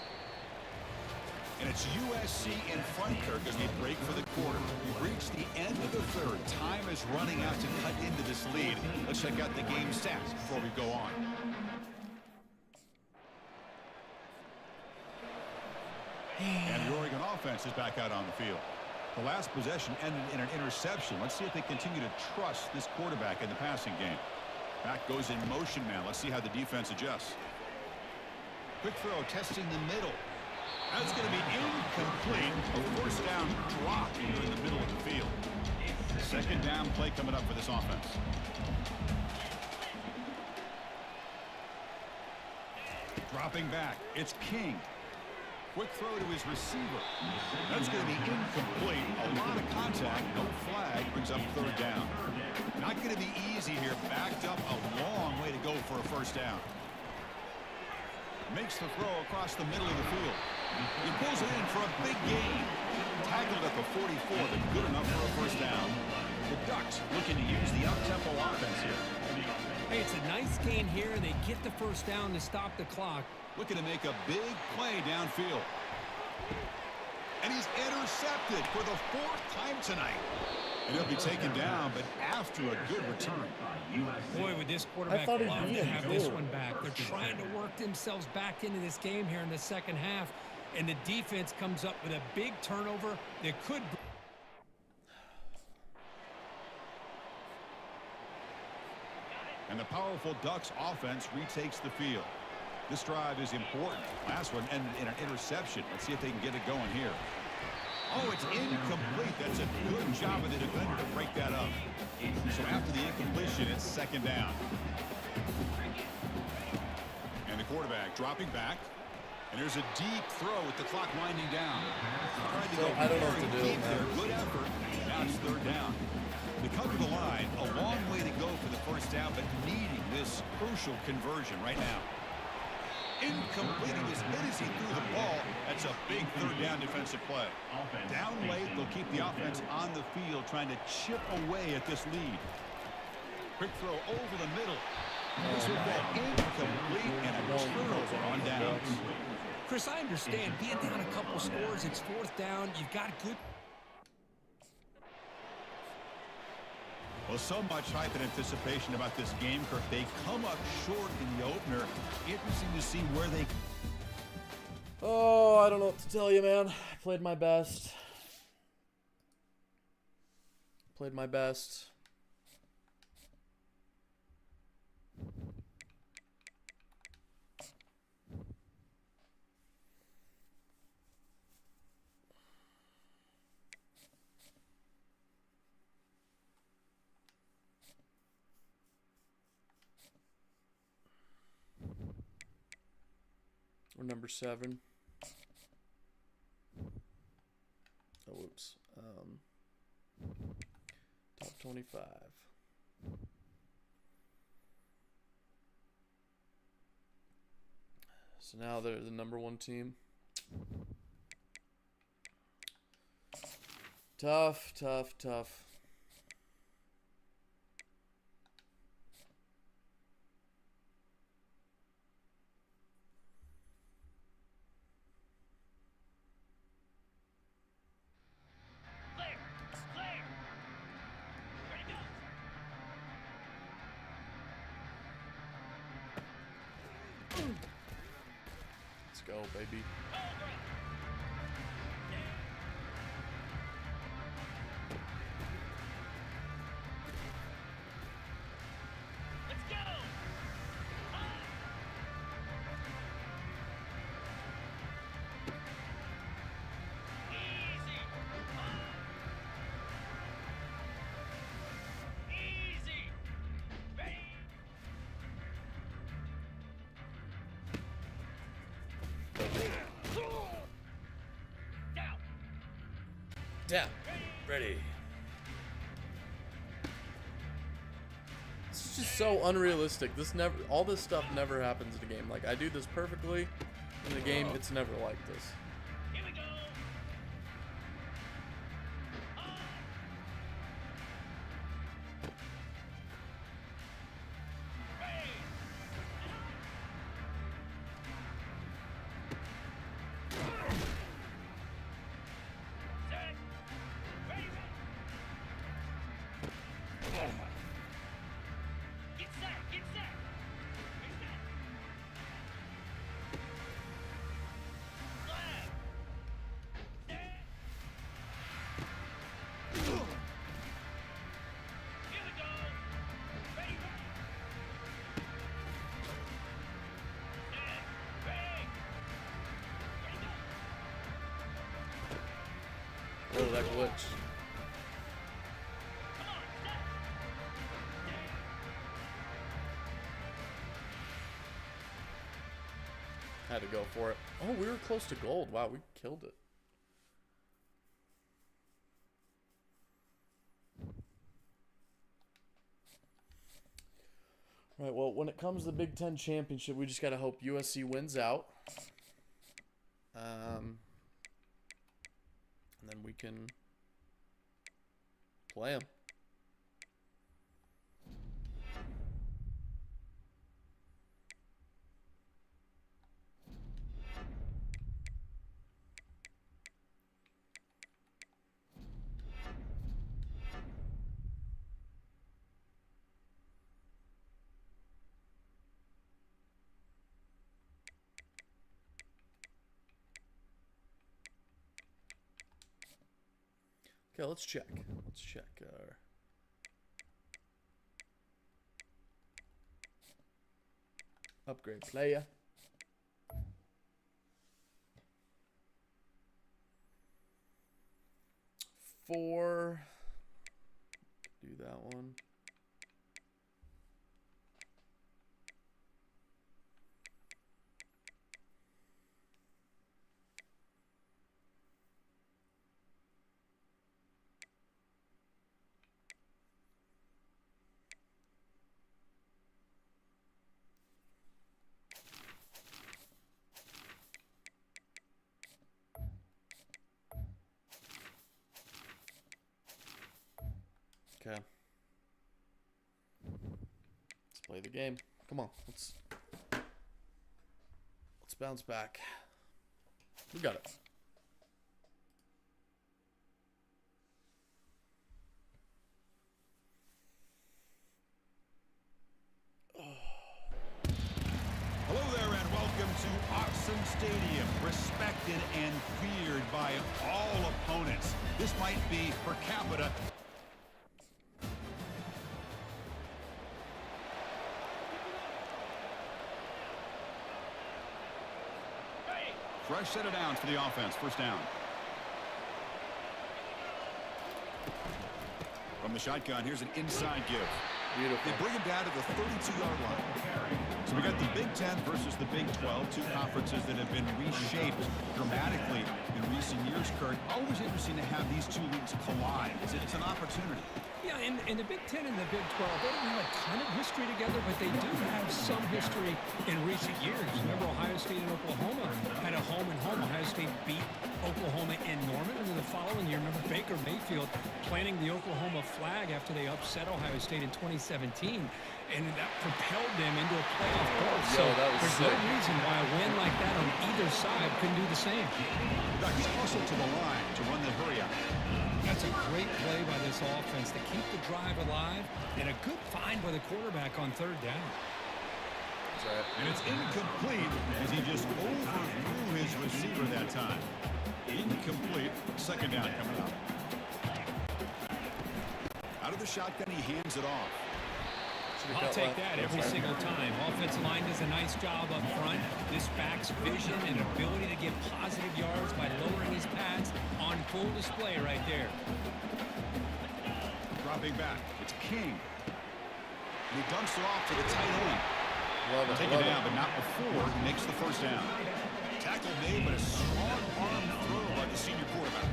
And it's USC in front, Kirk, as they break for the quarter. We've reached the end of the 3rd. Time is running out to cut into this lead. Let's check out the game stats before we go on. And the Oregon offense is back out on the field. The last possession ended in an interception. Let's see if they continue to trust this quarterback in the passing game. Back goes in motion now. Let's see how the defense adjusts. Quick throw, testing the middle. That's going to be incomplete. A 4th down drop here in the middle of the field. 2nd down play coming up for this offense. Dropping back, it's King. Quick throw to his receiver. That's going to be incomplete. A lot of contact, no flag, brings up 3rd down. Not going to be easy here. Backed up a long way to go for a 1st down. Makes the throw across the middle of the field. He pulls it in for a big gain. Tackled at the 44, but good enough for a 1st down. The Ducks looking to use the up-tempo offense here. Hey, it's a nice gain here, and they get the 1st down to stop the clock. Looking to make a big play downfield. And he's intercepted for the 4th time tonight. And he'll be taken down, but after a good return. Boy, would this quarterback thought he'd love be to in have this goal. one back. They're trying to work themselves back into this game here in the 2nd half, and the defense comes up with a big turnover that could... And the powerful Ducks offense retakes the field. This drive is important. Last one ended in an interception. Let's see if they can get it going here. Oh, it's incomplete. That's a good job of the defender to break that up. So after the incompletion, it's 2nd down. And the quarterback dropping back. And there's a deep throw with the clock winding down. Tried to go I don't know what very to do, deep there. man. Good effort. Now it's 3rd down. They cover the line. A long way to go for the 1st down, but needing this crucial conversion right now. Incomplete. He was hit as he threw the ball. That's a big 3rd down defensive play. Down late, they'll keep the offense on the field trying to chip away at this lead. Quick throw over the middle. This will go incomplete and a turnover on downs. Chris, I understand being down a couple scores, it's 4th down. You've got good... Well, so much hype and anticipation about this game, Kirk. They come up short in the opener. Interesting to see where they... Oh, I don't know what to tell you, man. I played my best. Played my best. Or number 7. Oh, whoops. Top 25. So now they're the number 1 team. Tough, tough, tough. Let's go, baby. Down. Ready. It's just so unrealistic. All this stuff never happens in a game. Like, I do this perfectly in the game. It's never like this. Here we go. Oh, that glitch. Had to go for it. Oh, we were close to gold. Wow, we killed it. Right, well, when it comes to the Big Ten Championship, we just got to hope USC wins out. And then we can play them. Okay, let's check. Let's check our upgrade player. Four. Do that one. Okay. Let's play the game. Come on, let's bounce back. We got it. Hello there and welcome to Autzen Stadium, respected and feared by all opponents. This might be per capita. Fresh set of downs for the offense. First down. From the shotgun, here's an inside give. Beautiful. They bring him down to the 32-yard line. So we got the Big Ten versus the Big 12, two conferences that have been reshaped dramatically in recent years, Kurt. Always interesting to have these two leagues collide. It's an opportunity. Yeah, and the Big Ten and the Big 12, they don't have a ton of history together, but they do have some history in recent years. Remember, Ohio State and Oklahoma had a home-and-home. Ohio State beat Oklahoma in Norman, and then the following year, remember Baker Mayfield planting the Oklahoma flag after they upset Ohio State in 2017, and that propelled them into a playoff berth. So there's no reason why a win like that on either side couldn't do the same. He's also to the line to run the hurry up. That's a great play by this offense to keep the drive alive, and a good find by the quarterback on third down. And it's incomplete as he just overthrew his receiver that time. Incomplete. Second down coming up. Out of the shotgun, he hands it off. I'll take that every single time. Offensive line does a nice job up front. This back's vision and ability to get positive yards by lowering his pads on full display right there. Dropping back. It's King. And he dumps it off to the tight end. Love it. Take it down, but not before he makes the first down. Tackle made, but a strong arm throw by the senior quarterback.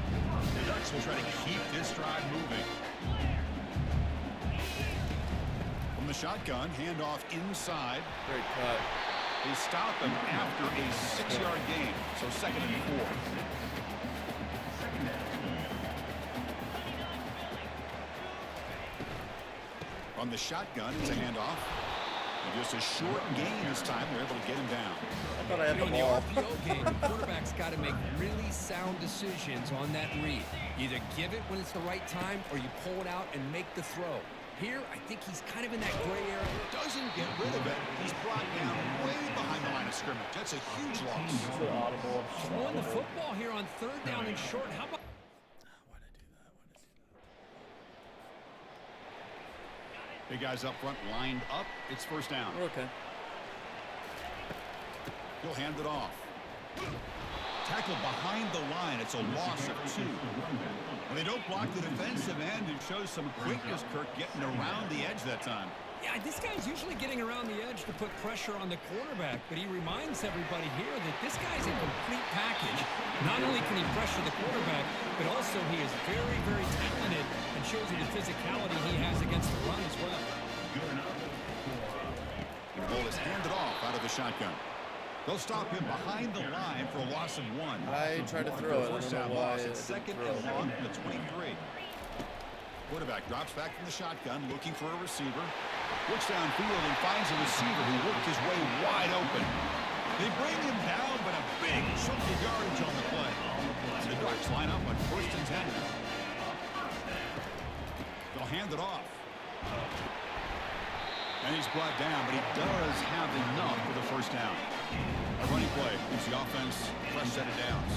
The Ducks will try to keep this drive moving. From the shotgun, handoff inside. Great cut. They stop him after a 6-yard gain, so 2nd and 4. From the shotgun, it's a handoff. And just a short gain this time. They're able to get him down. I thought I had the In the ball. RPO game, the quarterback's got to make really sound decisions on that read. Either give it when it's the right time, or you pull it out and make the throw. Here, I think he's kind of in that gray area. Doesn't get rid of it. He's brought down way behind the line of scrimmage. That's a huge loss. Throwing the football here on third down and short. How about... Why'd I do that? Big guys up front lined up. It's first down. We're okay. He'll hand it off. Tackled behind the line. It's a loss of 2. When they don't block the defensive end, it shows some quickness, Kirk, getting around the edge that time. Yeah, this guy's usually getting around the edge to put pressure on the quarterback, but he reminds everybody here that this guy's a complete package. Not only can he pressure the quarterback, but also he is very, very talented and shows you the physicality he has against the run as well. The ball is handed off out of the shotgun. They'll stop him behind the line for a loss of 1. I tried to throw it. I First don't down know why loss. it It's didn't 2nd throw. and long from the 23. Quarterback drops back from the shotgun, looking for a receiver. Looks downfield and finds a receiver who worked his way wide open. They bring him down, but a big chunk of yardage on the play. The Ducks line up on 1st and 10 now. They'll hand it off. And he's brought down, but he does have enough for the first down. A running play gives the offense a fresh set of downs.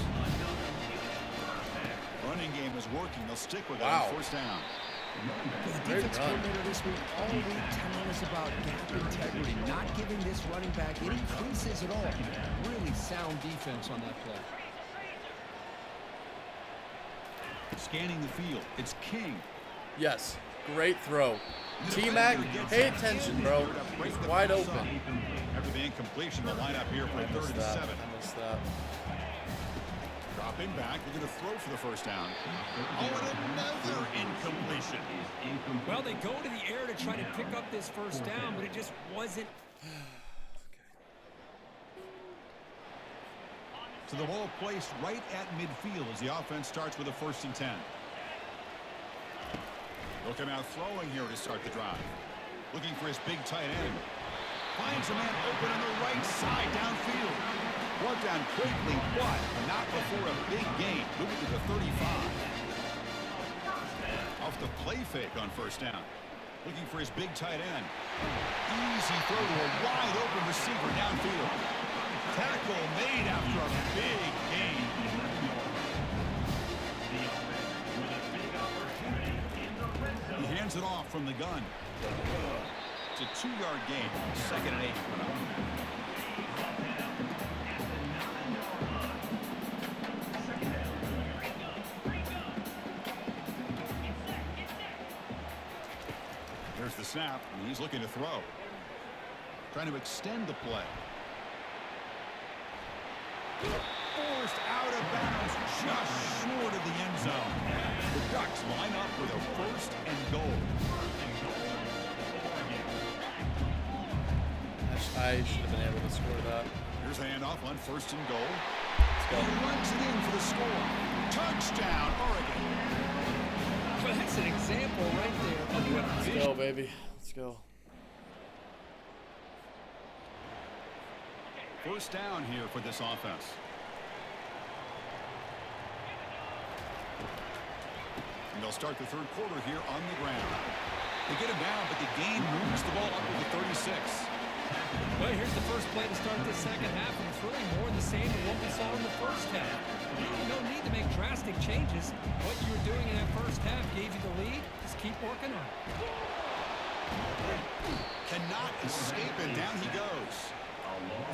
Running game is working. They'll stick with it on first down. The defense coordinator this week all week telling us about gap integrity, not giving this running back any creases at all. Really sound defense on that play. Scanning the field. It's King. Yes. Great throw. T-Mac, pay attention, bro. He's wide open. After the incompletion, the lineup here for 3rd and 7. I missed that. Dropping back, they're going to throw for the first down. Oh, and another incompletion. Well, they go to the air to try to pick up this first down, but it just wasn't. So the ball placed right at midfield as the offense starts with a 1st and 10. Looking out throwing here to start the drive. Looking for his big tight end. Finds a man open on the right side downfield. Brought down quickly, but not before a big gain. Moving to the 35. Off the play fake on first down. Looking for his big tight end. Easy throw to a wide open receiver downfield. Tackle made after a big gain. He hands it off from the gun. It's a 2-yard gain. 2nd and 8. There's the snap, and he's looking to throw. trying to extend the play. Forced out of bounds, just short of the end zone. The Ducks line up with a 1st and goal. I should have been able to score that. Here's a handoff on 1st and goal. Let's go. He runs it in for the score. Touchdown, Oregon. Well, that's an example right there of what Let's vision. go, baby. Let's go. 1st down here for this offense. And they'll start the 3rd quarter here on the ground. They get him down, but the gain moves the ball up to the 36. Well, here's the first play to start this second half, and it's really more the same than what we saw in the first half. Really no need to make drastic changes. What you were doing in that first half gave you the lead. Just keep working on it. Cannot escape it. Down he goes.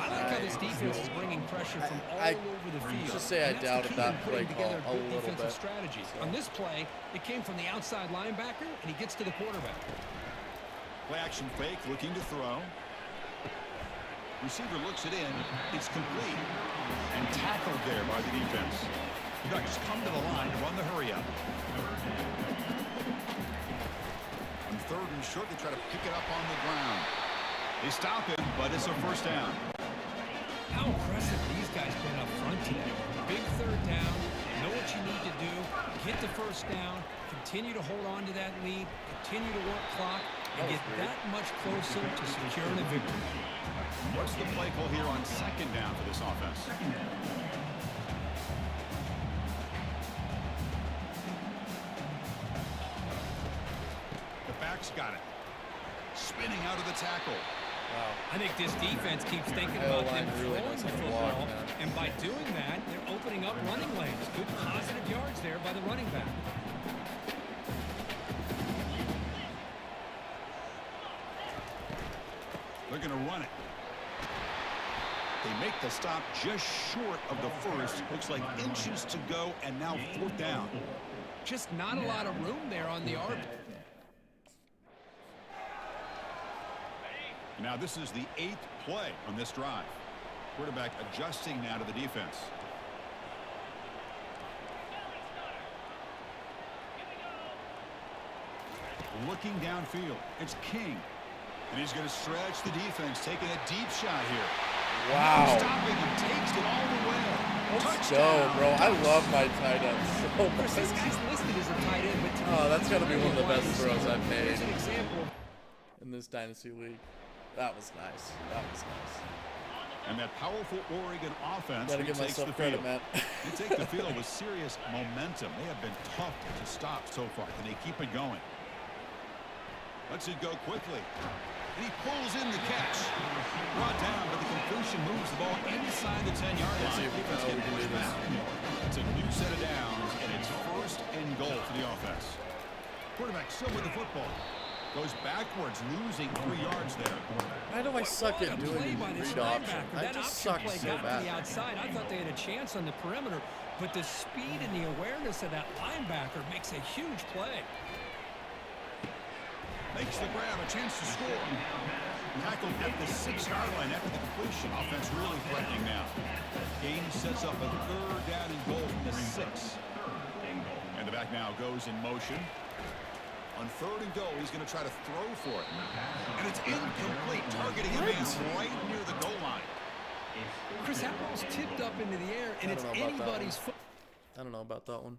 I like how this defense is bringing pressure from all over the field. Just say I And that's the doubted key that in putting play call together a good little defensive bit. strategies. On this play, it came from the outside linebacker, and he gets to the quarterback. Play action fake, looking to throw. Receiver looks it in. It's complete. And tackled there by the defense. Ducks come to the line to run the hurry up. On 3rd and short, they try to pick it up on the ground. They stop him, but it's a 1st down. How impressive these guys been up front today. Big 3rd down. Know what you need to do. Get the 1st down. Continue to hold on to that lead. Continue to work clock. And get that much closer to securing a victory. What's the play call here on 2nd down for this offense? The back's got it. Spinning out of the tackle. Wow. I think this defense keeps thinking Iowa about them line really throwing knows the how to football, block, man. and by doing that, they're opening up running lanes. Good positive yards there by the running back. They're going to run it. They make the stop just short of the 1st. Looks like inches to go, and now 4th down. Just not a lot of room there on the arc. Now this is the 8th play on this drive. Quarterback adjusting now to the defense. Looking downfield. It's King. And he's going to stretch the defense, taking a deep shot here. Wow. Stopping him, takes it all the way. Let's go, bro. I love my tight ends so Of course, this much. guy's listed as a tight end, but to me, Oh, that's got to be one of the best wide throws receiver. I've made Here's an example. in this Dynasty League. That was nice. That was nice. And that powerful Oregon offense Gotta give retakes the myself credit, field. man. They take the field with serious momentum. They have been tough to stop so far, and they keep it going. Lets it go quickly. And he pulls in the catch. Brought down, but the completion moves the ball inside the 10-yard line. see if we can- Defense oh, we getting can do pushed this. back. It's a new set of downs, and it's 1st and goal for the offense. Quarterback still with the football. Goes backwards, losing 3 yards there. Why do I suck What at a doing play by this read option? linebacker. I That just option suck play so got to the bad. outside. I thought they had a chance on the perimeter, but the speed and the awareness of that linebacker makes a huge play. Makes the grab, a chance to score. Tackled at the 6-yard line after the completion. Offense really threatening now. Game sets up a 3rd down and goal from the 6. And the back now goes in motion. On 3rd and goal, he's going to try to throw for it. And it's incomplete, targeting a man right near the goal line. Chris, that ball's tipped up into the air, and I it's don't know about that anybody's foot. I don't know about that one.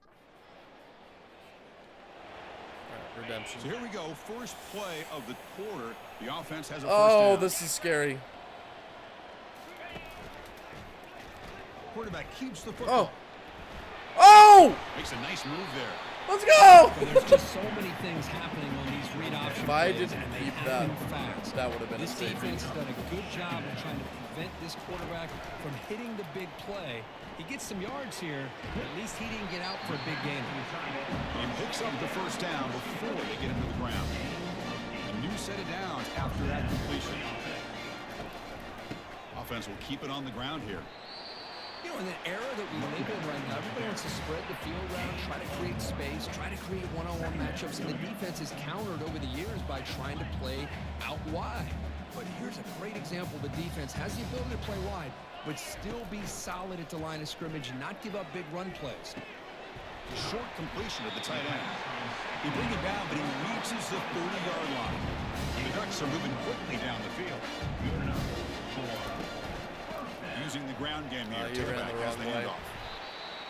All right, redemption. So here we go, first play of the quarter. The offense has a first Oh, down. this is scary. Quarterback keeps the football. Oh! Makes a nice move there. Let's go! But there's just so many things happening on these read option If I plays, didn't and they keep happen that, fast. that would have been a This safety. defense has done a good job of trying to prevent this quarterback from hitting the big play. He gets some yards here, but at least he didn't get out for a big gain. And picks up the first down before they get into the ground. A new set of downs after that completion. Offense will keep it on the ground here. You know, in the era that we live in right now, everybody wants to spread the field around, try to create space, try to create one-on-one matchups, and the defense is countered over the years by trying to play out wide. But here's a great example. The defense has the ability to play wide, but still be solid at the line of scrimmage and not give up big run plays. A short completion at the tight end. He bring it down, but he reaches the 30-yard line. The Ducks are moving quickly down the field. Using the ground game here. You ran Tailback the has the wrong way. handoff.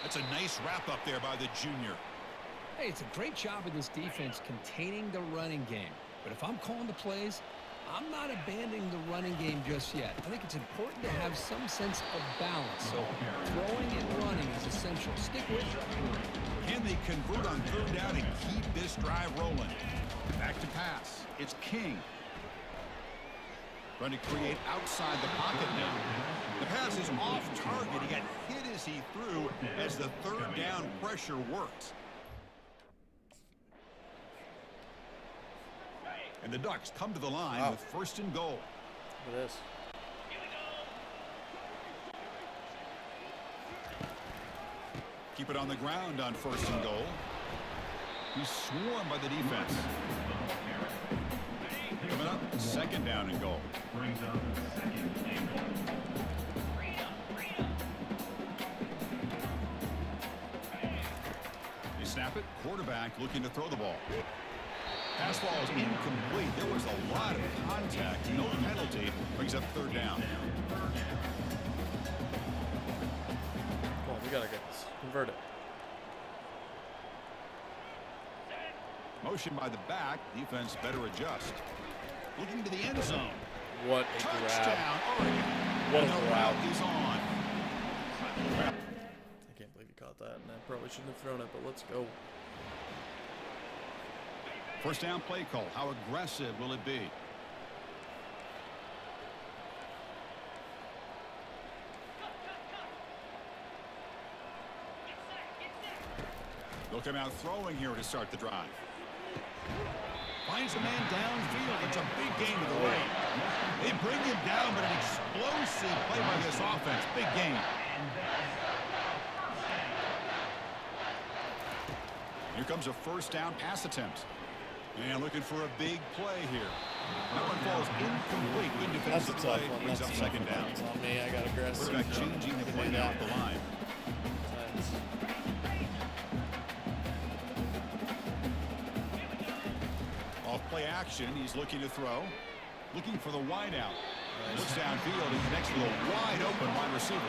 That's a nice wrap up there by the junior. Hey, it's a great job of this defense containing the running game. But if I'm calling the plays, I'm not abandoning the running game just yet. I think it's important to have some sense of balance. So throwing and running is essential. Stick with it. Can they convert on third down and keep this drive rolling? Back to pass. It's King. Trying to create outside the pocket now. The pass is off target. He got hit as he threw as the third down pressure worked. And the Ducks come to the line with first and goal. Look at this. Keep it on the ground on first and goal. He's swarmed by the defense. Coming up, second down and goal. They snap it. Quarterback looking to throw the ball. Pass ball is incomplete. There was a lot of contact. No penalty. Brings up third down. Come on, we gotta get this. Convert it. Motion by the back. Defense better adjust. Looking to the end zone. What a grab. Touchdown, Oregon. What a And the grab. route is on. I can't believe he caught that, and I probably shouldn't have thrown it, but let's go. First down play call. How aggressive will it be? They'll come out throwing here to start the drive. Finds a man downfield. It's a big gain to the right. They bring him down, but an explosive play by this offense. Big gain. Here comes a first down pass attempt. And looking for a big play here. That one falls incomplete. Good That's a defensive tough play. one. Brings That's up a tough second one. down. It's on me. I got aggressive. Quarterback changing the play now at the line. Off play action. He's looking to throw. Looking for the wide out. Looks downfield and connects with a wide open wide receiver.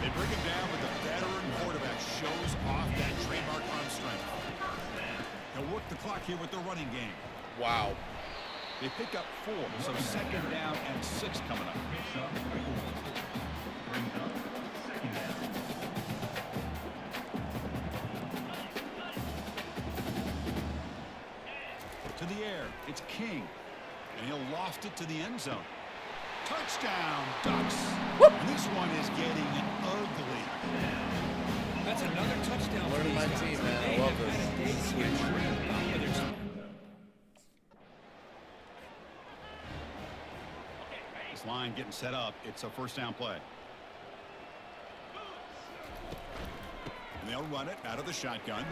They bring him down, but the veteran quarterback shows off that trademark arm strength. He'll work the clock here with the running game. Wow. They pick up 4, so second down and 6 coming up. To the air, it's King, and he'll loft it to the end zone. Touchdown, Ducks. And this one is getting ugly. That's another touchdown. for Learning these my guys. team, man. I They love have this. had a day to get trained up, whether it's This line getting set up. It's a first down play. And they'll run it out of the shotgun.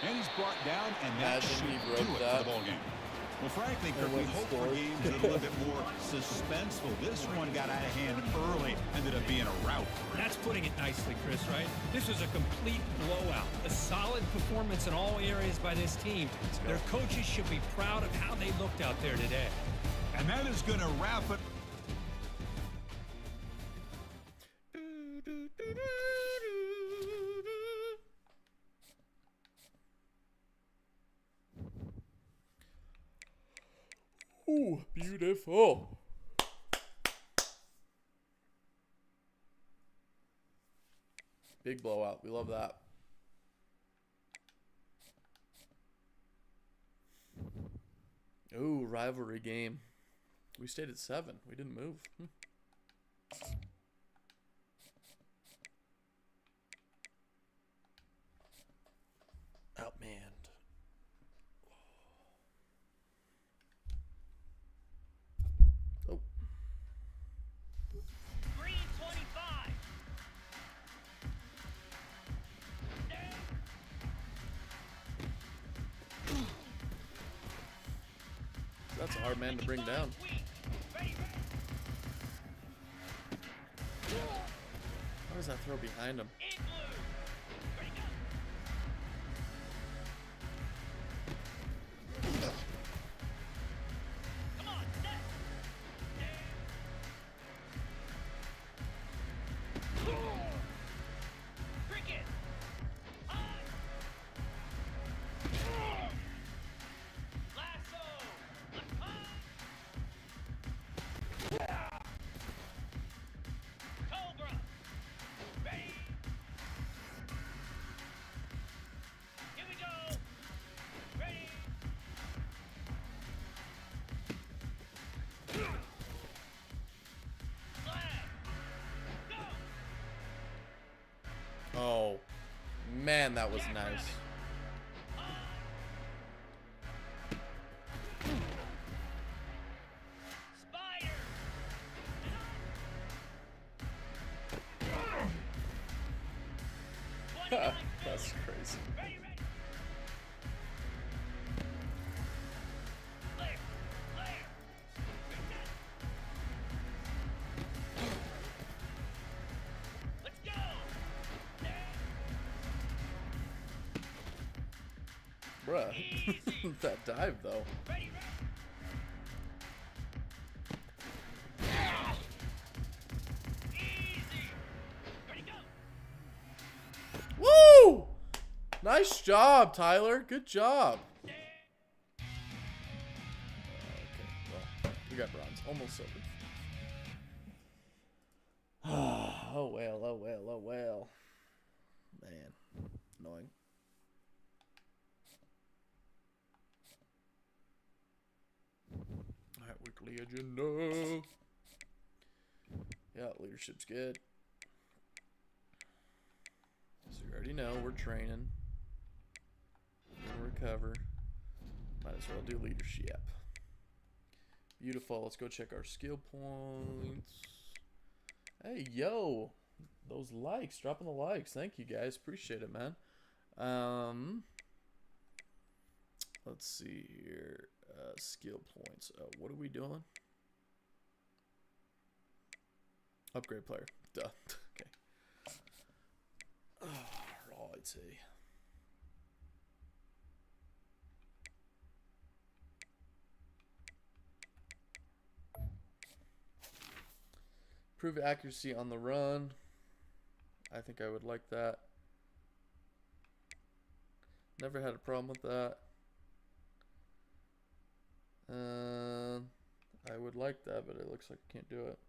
And he's brought down, and that Imagine should he do broke it that. for the ball game. Well, frankly, Kirk, And we went hope for scored. games that are a little bit more suspenseful. This one got out of hand early, ended up being a rout. That's putting it nicely, Chris, right? This was a complete blowout. A solid performance in all areas by this team. Their coaches should be proud of how they looked out there today. And that is going to wrap it. Ooh, beautiful. Big blowout. We love that. Ooh, rivalry game. We stayed at 7. We didn't move. Outmanned. Oh. Green 25. Is that That's a hard man to bring down. How does that throw behind him? Oh, man, that was nice. That's crazy. Bruh, that dive though. Woo! Nice job, Tyler. Good job. Okay, well, we got bronze. Almost silver. Oh well, oh well, oh well. Man, annoying. Alright, weekly agenda. Yeah, leadership's good. So you already know we're training. We'll recover. Might as well do leadership. Beautiful. Let's go check our skill points. Hey, yo. Those likes. Dropping the likes. Thank you, guys. Appreciate it, man. Let's see here. Skill points. What are we doing? Upgrade player. Duh. Okay. Righty. Improve accuracy on the run. I think I would like that. Never had a problem with that. I would like that, but it looks like I can't do it.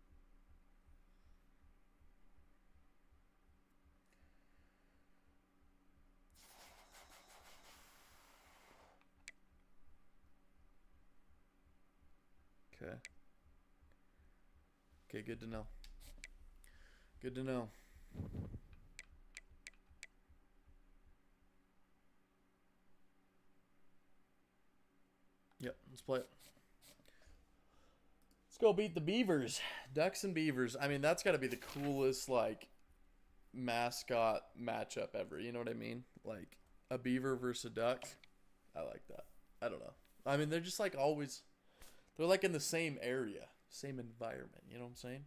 Okay. Okay, good to know. Good to know. Yep, let's play it. Let's go beat the Beavers. Ducks and Beavers. I mean, that's got to be the coolest, like, mascot matchup ever. You know what I mean? Like, a beaver versus a duck. I like that. I don't know. I mean, they're just, like, always... They're, like, in the same area. Same environment. You know what I'm saying?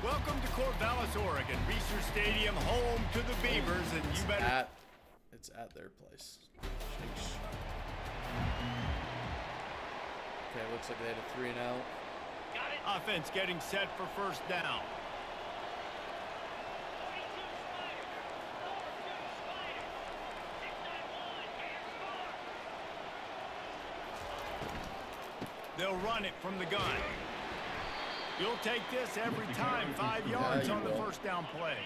Welcome to Corvallis, Oregon. Research Stadium, home to the Beavers, and you better... It's at their place. Okay, looks like they had a 3 and out. Got it. Offense getting set for first down. 42 Spider. 691. They'll run it from the gun. You'll take this every time. 5 yards on the first down play.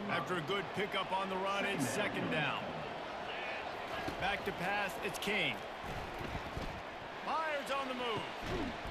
After a good pickup on the run, it's second down. Back to pass, it's King. Myers on the move.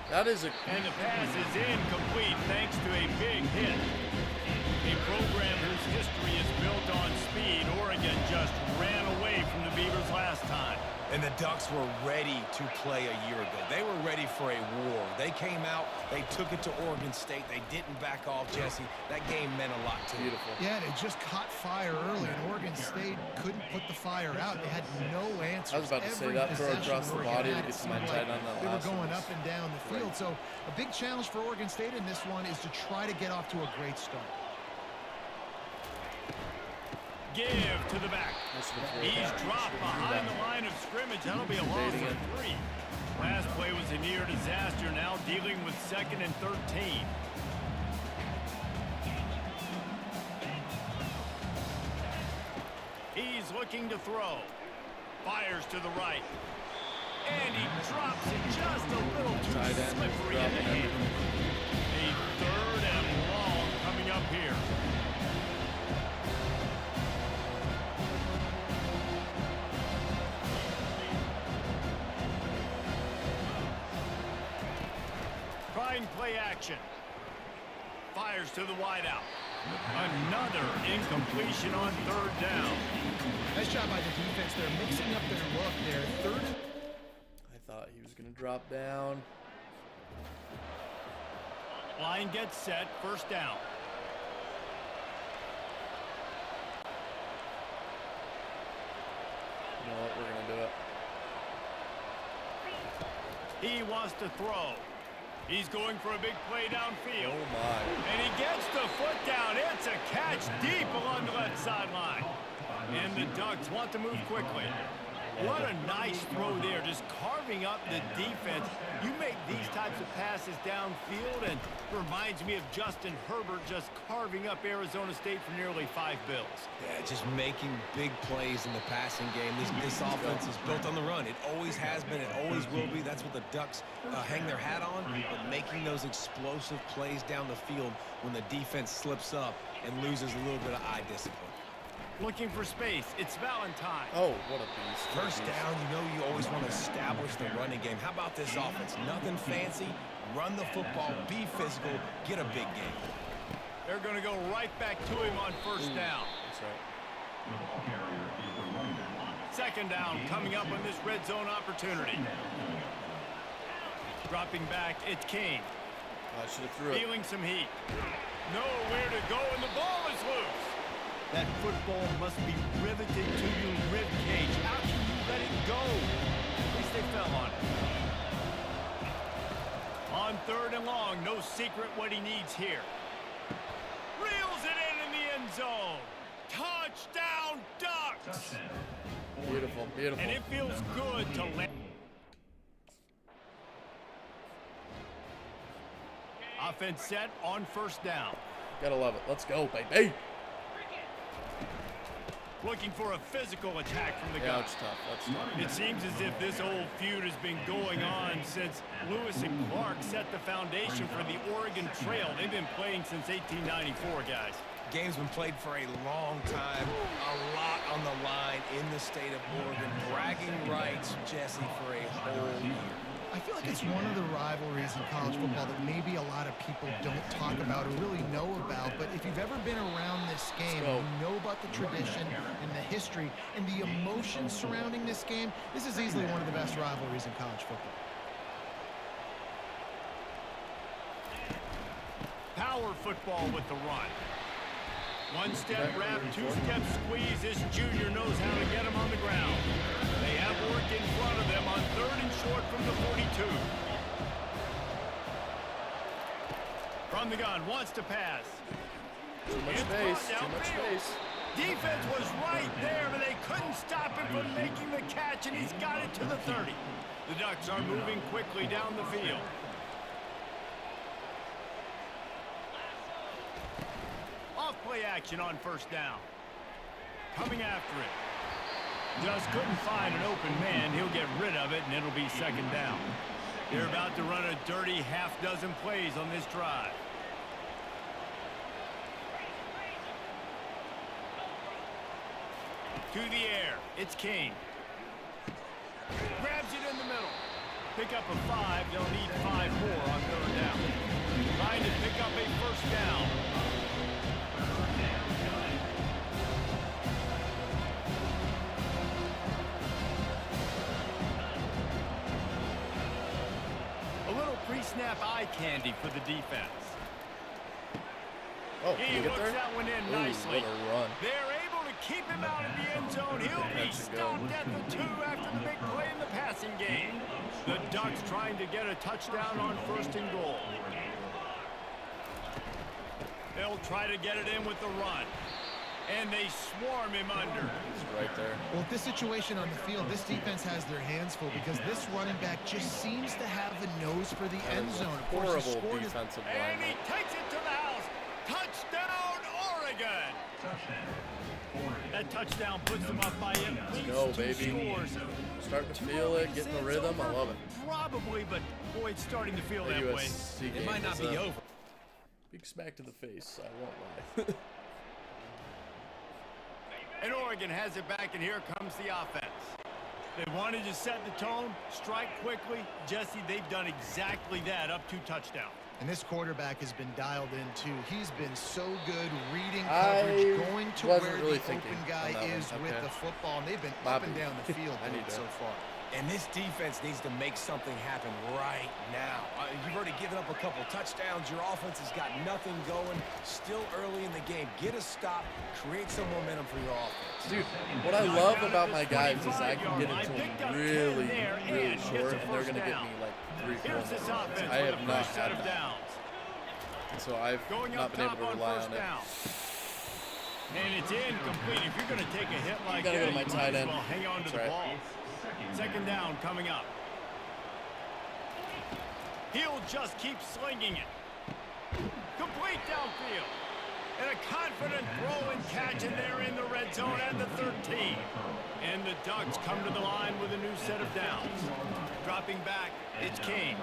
That is a... And the pass is incomplete thanks to a big hit. A program whose history is built on speed. Oregon just ran away from the Beavers last time. And the Ducks were ready to play a year ago. They were ready for a war. They came out, they took it to Oregon State. They didn't back off, Jesse. That game meant a lot to them. Beautiful. Yeah, they just caught fire early, and Oregon State couldn't put the fire out. They had no answers. I was about to say Every that throw possession across the Oregon body to had, get it to my seemed tight like on that they were last going one up and down the field. So a big challenge for Oregon State in this one is to try to get off to a great start. Give to the back. He's dropped behind the line of scrimmage. That'll be a loss of 3. Last play was a near disaster. Now dealing with 2nd and 13. He's looking to throw. Fires to the right. And he drops it just a little too Tight end, slippery in the dropping hand. A 3rd and long coming up here. Trying play action. Fires to the wideout. Another incompletion on 3rd down. Nice job by the defense. They're mixing up their look there. 3rd and I thought he was going to drop down. Line gets set. 1st down. You know what? We're going to do it. He wants to throw. He's going for a big play downfield. Oh, my. And he gets the foot down. It's a catch deep along the left sideline. And the Ducks want to move quickly. What a nice throw there, just carving up the defense. You make these types of passes downfield, and reminds me of Justin Herbert just carving up Arizona State for nearly 5 bills. Yeah, just making big plays in the passing game. This offense is built on the run. It always has been. It always will be. That's what the Ducks hang their hat on. But making those explosive plays down the field when the defense slips up and loses a little bit of eye discipline. Looking for space. It's Valentine. Oh, what a beast. First down, you know you always want to establish the running game. How about this offense? Nothing fancy. Run the football, be physical, get a big game. They're going to go right back to him on 1st down. That's right. 2nd down coming up on this red zone opportunity. Dropping back, it's King. I should have threw it. Feeling some heat. Nowhere to go, and the ball is loose. That football must be riveted to your rib cage. How can you let it go? At least they fell on it. On 3rd and long, no secret what he needs here. Reels it in the end zone. Touchdown, Ducks! Beautiful, beautiful. And it feels good to land. Offense set on 1st down. Gotta love it. Let's go, baby. Looking for a physical attack from the Yeah, guy. that's tough. That's tough. It seems as if this old feud has been going on since Lewis and Clark set the foundation for the Oregon Trail. They've been playing since 1894, guys. Game's been played for a long time, a lot on the line in the state of Oregon. Bragging rights, Jesse, for a whole year. I feel like it's one of the rivalries in college football that maybe a lot of people don't talk about or really know about. But if you've ever been around this game, you know about the tradition and the history and the emotion surrounding this game. This is easily one of the best rivalries in college football. Power football with the run. One-step wrap, two-step squeeze. This junior knows how to get him on the ground. They have work in front of them on 3rd and short from the 42. From the gun, wants to pass. Too much It's space. brought Too much downfield. space. Defense was right there, but they couldn't stop him from making the catch, and he's got it to the 30. The Ducks are moving quickly down the field. Off-play action on 1st down. Coming after it. Just couldn't find an open man. He'll get rid of it, and it'll be 2nd down. They're about to run a dirty half-dozen plays on this drive. To the air. It's King. Grabs it in the middle. Pick up a 5. They'll need 5 more on 3rd down. Trying to pick up a 1st down. pre-snap eye candy for the defense. Oh, can He you get looks there? that one in Ooh, nicely. what a run. They're able to keep him out of the end zone. He'll be Catch and go. stopped at the 2 after the big play in the passing game. The Ducks trying to get a touchdown on 1st and goal. They'll try to get it in with the run. And they swarm him under. It's right there. Well, with this situation on the field, this defense has their hands full because this running back just seems to have a nose for the That end is a zone. Of course, he horrible scored his defensive And he line. takes it to the house. Touchdown, Oregon. That touchdown puts them up by at least go, 2 baby. scores. Starting to Too feel early it, to getting say the it's rhythm. I over? love it. Probably, but boy, it's starting to feel The that way. USC It game might not is be a over. big smack to the face. I won't lie. And Oregon has it back, and here comes the offense. They wanted to set the tone, strike quickly. Jesse, they've done exactly that, up 2 touchdowns. And this quarterback has been dialed in, too. He's been so good reading I coverage, going to wasn't where really the thinking open guy on that is one. with Okay. the football. And they've been My up and bad. down the field I need so to. far. And this defense needs to make something happen right now. You've already given up a couple touchdowns. Your offense has got nothing going. Still early in the game. Get a stop. Create some momentum for your offense. Dude, what I love about my guys is I can get into them really, really short, and they're going to get me like 3-4 Here's this more. offense I with have a not first set had of that. downs. So I've Going not up been able top to on rely first on it. down. And it's incomplete. If you're going to take a hit like gotta go that, to my you tight might as end. well hang on to That's the right. ball. 2nd down coming up. He'll just keep slinging it. Complete downfield. And a confident throw and catch, and they're in the red zone at the 13. And the Ducks come to the line with a new set of downs. Dropping back, it's Kane.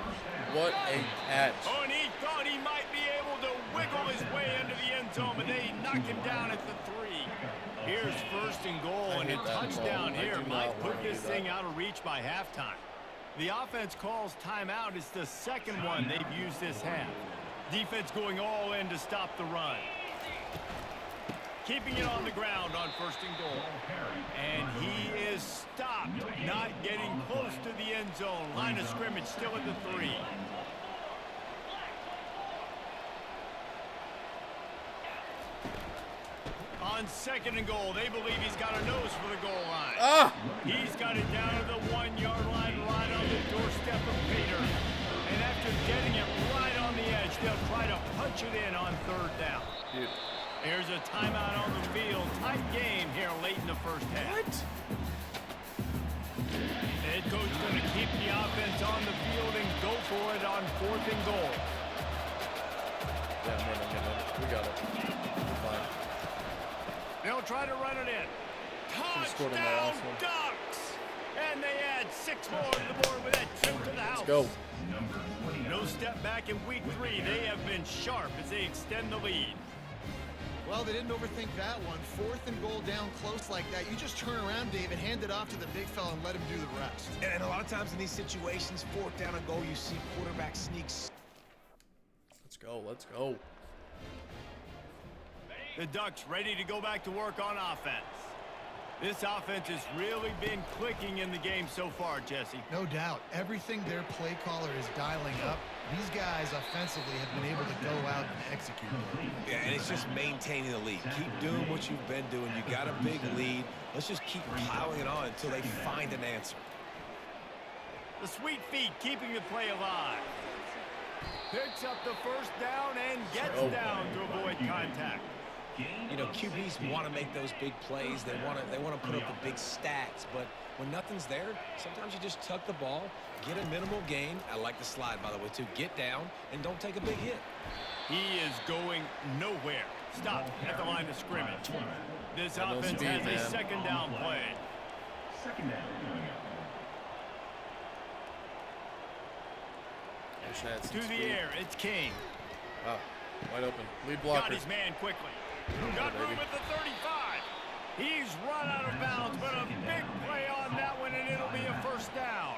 What a catch. Oh, and he thought he might be able to wiggle his way into the end zone, but they knock him down at the 3. Here's 1st and goal, and a hate that touchdown call. I here do might not put wanna this do that. thing out of reach by halftime. The offense calls timeout. It's the 2nd one they've used this half. Defense going all in to stop the run. Keeping it on the ground on 1st and goal. And he is stopped, not getting close to the end zone. Line of scrimmage still at the 3. On 2nd and goal, they believe he's got a nose for the goal line. Ah! He's got it down to the 1-yard line, right on the doorstep of Pater. And after getting it right on the edge, they'll try to punch it in on 3rd down. Dude. Here's a timeout on the field. Tight game here late in the 1st half. What? Head coach going to keep the offense on the field and go for it on 4th and goal. Yeah, I'm running it. We got it. We're fine. They'll try to run it in. scored on that Touchdown last one. Ducks! And they add 6 more to the board with that trip to the house. Let's go. No step back in week 3. They have been sharp as they extend the lead. Well, they didn't overthink that one. 4th and goal down close like that. You just turn around, David, hand it off to the big fella and let him do the rest. And a lot of times in these situations, 4th down and goal, you see quarterback sneaks. Let's go. Let's go. The Ducks ready to go back to work on offense. This offense has really been clicking in the game so far, Jesse. No doubt. Everything their play caller is dialing up, these guys offensively have been able to go out and execute. Yeah, and it's just maintaining the lead. Keep doing what you've been doing. You got a big lead. Let's just keep piling it on until they find an answer. The sweet feet keeping the play alive. Picks up the 1st down and gets down to avoid contact. You know, QBs want to make those big plays. They want to put up the big stats. But when nothing's there, sometimes you just tuck the ball, get a minimal gain. I like the slide, by the way, too. Get down and don't take a big hit. He is going nowhere. Stop at the line of scrimmage. This no offense speed, has man. a 2nd down play. Wish I had some To the speed. air, it's King. Wow. Wide open. Lead Got blocker. his man quickly. Got room at the 35. He's run out of bounds, but a big play on that one, and it'll be a 1st down.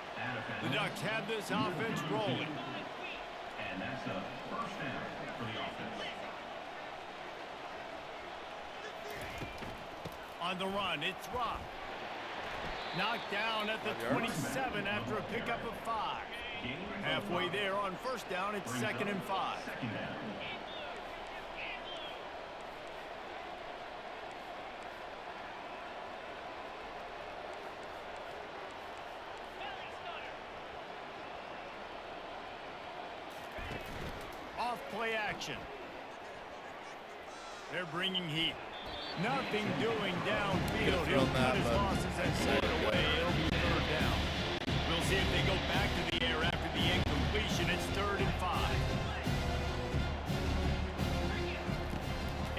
The Ducks have this offense rolling. And that's a 1st down for the offense. On the run, it's Rock. Knocked down at the 27 after a pickup of 5. Halfway there on first down, it's 2nd and 5. Off play action. They're bringing heat. Nothing doing downfield. He'll cut his losses and throw it away. It'll be 3rd down. We'll see if they go back to the air after the incompletion. It's 3rd and 5.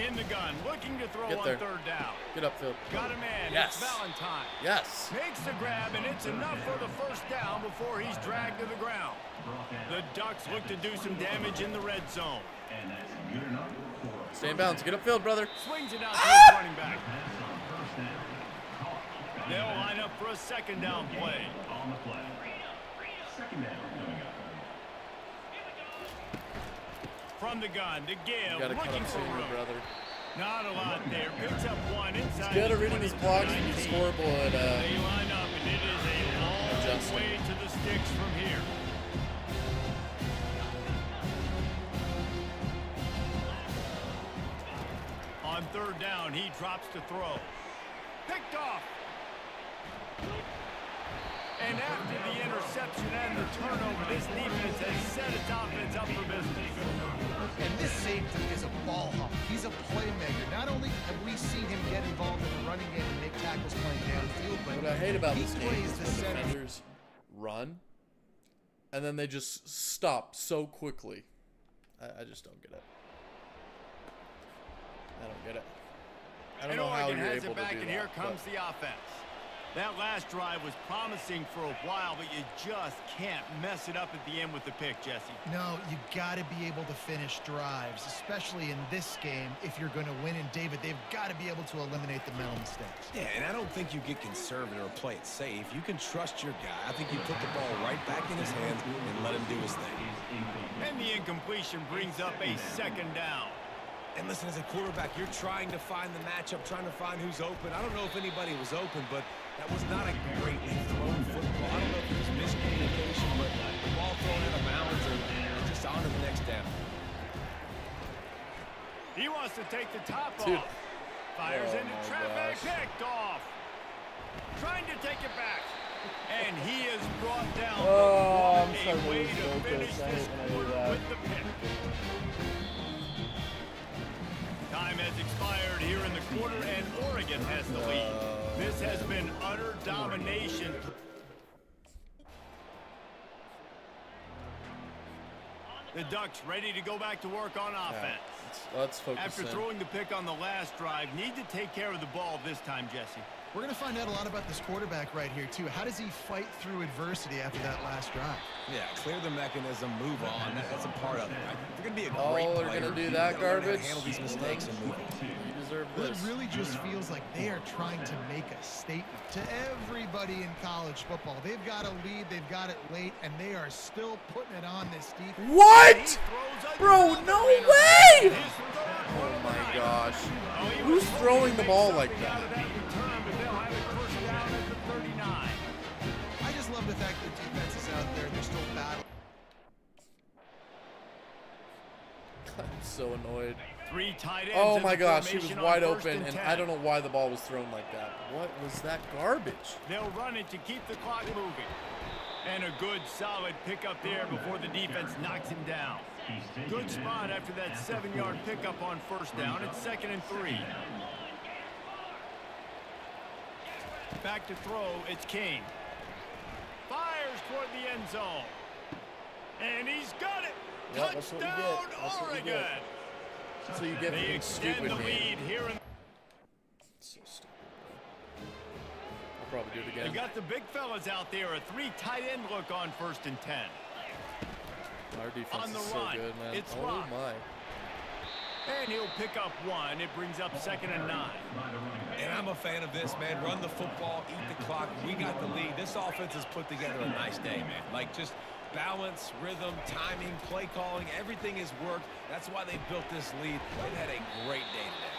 In the gun, looking to throw on 3rd down. Get upfield. Got a man. Yes. It's Valentine. Yes. Makes the grab, and it's enough for the 1st down before he's dragged to the ground. The Ducks look to do some damage in the red zone. Stay in bounds. Get upfield, brother. Swings it out to his running back. They'll line up for a 2nd down play. From the gun to give, looking for room. Brother. Not a lot there. Picks up one inside. He's good at reading his blocks and he's scoreboard. They line up, and it is a long way to the sticks from here. On 3rd down, he drops to throw. Picked off. And after the interception and the turnover, this defense has set its offense up for business. And this safety is a ball hawk. He's a playmaker. Not only have we seen him get involved in the running game and make tackles playing downfield, but what I hate about this game plays is the when center. defenders run, and then they just stop so quickly. I just don't get it. I don't get it. I don't know how you're able to do that. And here comes the offense. That last drive was promising for a while, but you just can't mess it up at the end with the pick, Jesse. No, you got to be able to finish drives, especially in this game. If you're going to win, and David, they've got to be able to eliminate the mental mistakes. Yeah, and I don't think you get conservative or play it safe. You can trust your guy. I think you put the ball right back in his hands and let him do his thing. And the incompletion brings up a 2nd down. And listen, as a quarterback, you're trying to find the matchup, trying to find who's open. I don't know if anybody was open, but that was not a greatly thrown football. I don't know if it was miscommunication, but the ball thrown out of bounds and just on to the next down. He wants to take the top off. Fires into traffic, picked off. Trying to take it back. And he is brought down. I'm a way to finish this quarter with the pick. Time has expired here in the quarter, and Oregon has the lead. This has been utter domination. The Ducks ready to go back to work on offense. Let's focus After in. throwing the pick on the last drive, need to take care of the ball this time, Jesse. We're going to find out a lot about this quarterback right here, too. How does he fight through adversity after that last drive? Yeah, clear the mechanism, move on. That's a part of it. Right? They're going to be a great Oh, player. they're going to do that garbage. Handle these mistakes and move on. You deserve Well, it this. really just feels like they are trying to make a statement to everybody in college football. They've got a lead, they've got it late, and they are still putting it on this defense. What? Bro, no way! Oh my gosh. Who's throwing the ball like that? I just love the fact that the defense is out there. They're still battling. I'm so annoyed. 3 tight ends. Oh in my the gosh, he was formation wide on 1st open, and 10. I don't know why the ball was thrown like that. What was that garbage? They'll run it to keep the clock moving. And a good, solid pickup there before the defense knocks him down. Good spot after that 7-yard pickup on 1st down. It's 2nd and 3. Back to throw, it's King. Fires toward the end zone. And he's got it. Yeah, that's what you get. Touchdown, That's what you Oregon. So you get They being extend stupid, the man. lead here in. So stupid, bro. I'll probably do it They again. got the big fellas out there. A 3 tight end look on 1st and 10. Our defense On the is so run, good, man. it's Oh locked. my. And he'll pick up 1. It brings up 2nd and 9. And I'm a fan of this, man. Run the football, eat the clock. We got the lead. This offense has put together a nice day, man. Like, just balance, rhythm, timing, play calling, everything has worked. That's why they built this lead. They've had a great day today.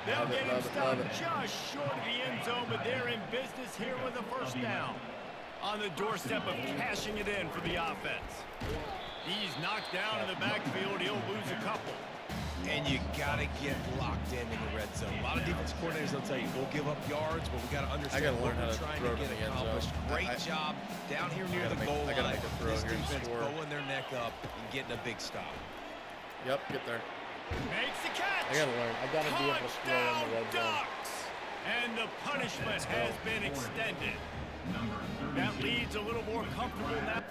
They'll get him love stopped it. just short of the end zone, but they're in business here with a 1st down. on the doorstep of cashing it in for the offense. He's knocked down in the backfield. He'll lose a couple. And you got to get locked in the red zone. A lot of defense coordinators will tell you, we'll give up yards, but we got to understand what we're trying to get accomplished. Great job down here near the goal line. This defense pulling their neck up and getting a big stop. Yep, get there. Makes the catch. I gotta learn. I gotta be able to score in the red zone. Ducks. And the punishment has been extended. That leads a little more comfortable now.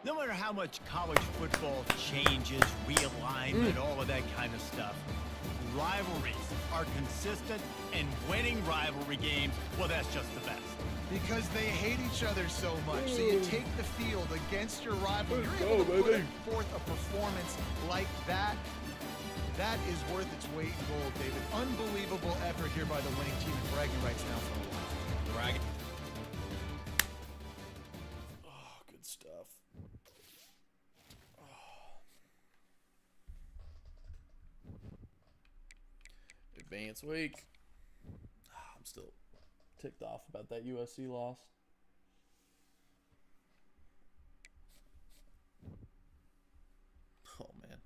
No matter how much college football changes, realignment, all of that kind of stuff, rivalries are consistent, and winning rivalry games, well, that's just the best. Because they hate each other so much. So you take the field against your rival. You're able to put forth a performance like that. That is worth its weight in gold, David. Unbelievable effort here by the winning team, and bragging rights now for a while. Bragging. Oh, good stuff. Advance week. I'm still ticked off about that USC loss. Oh, man.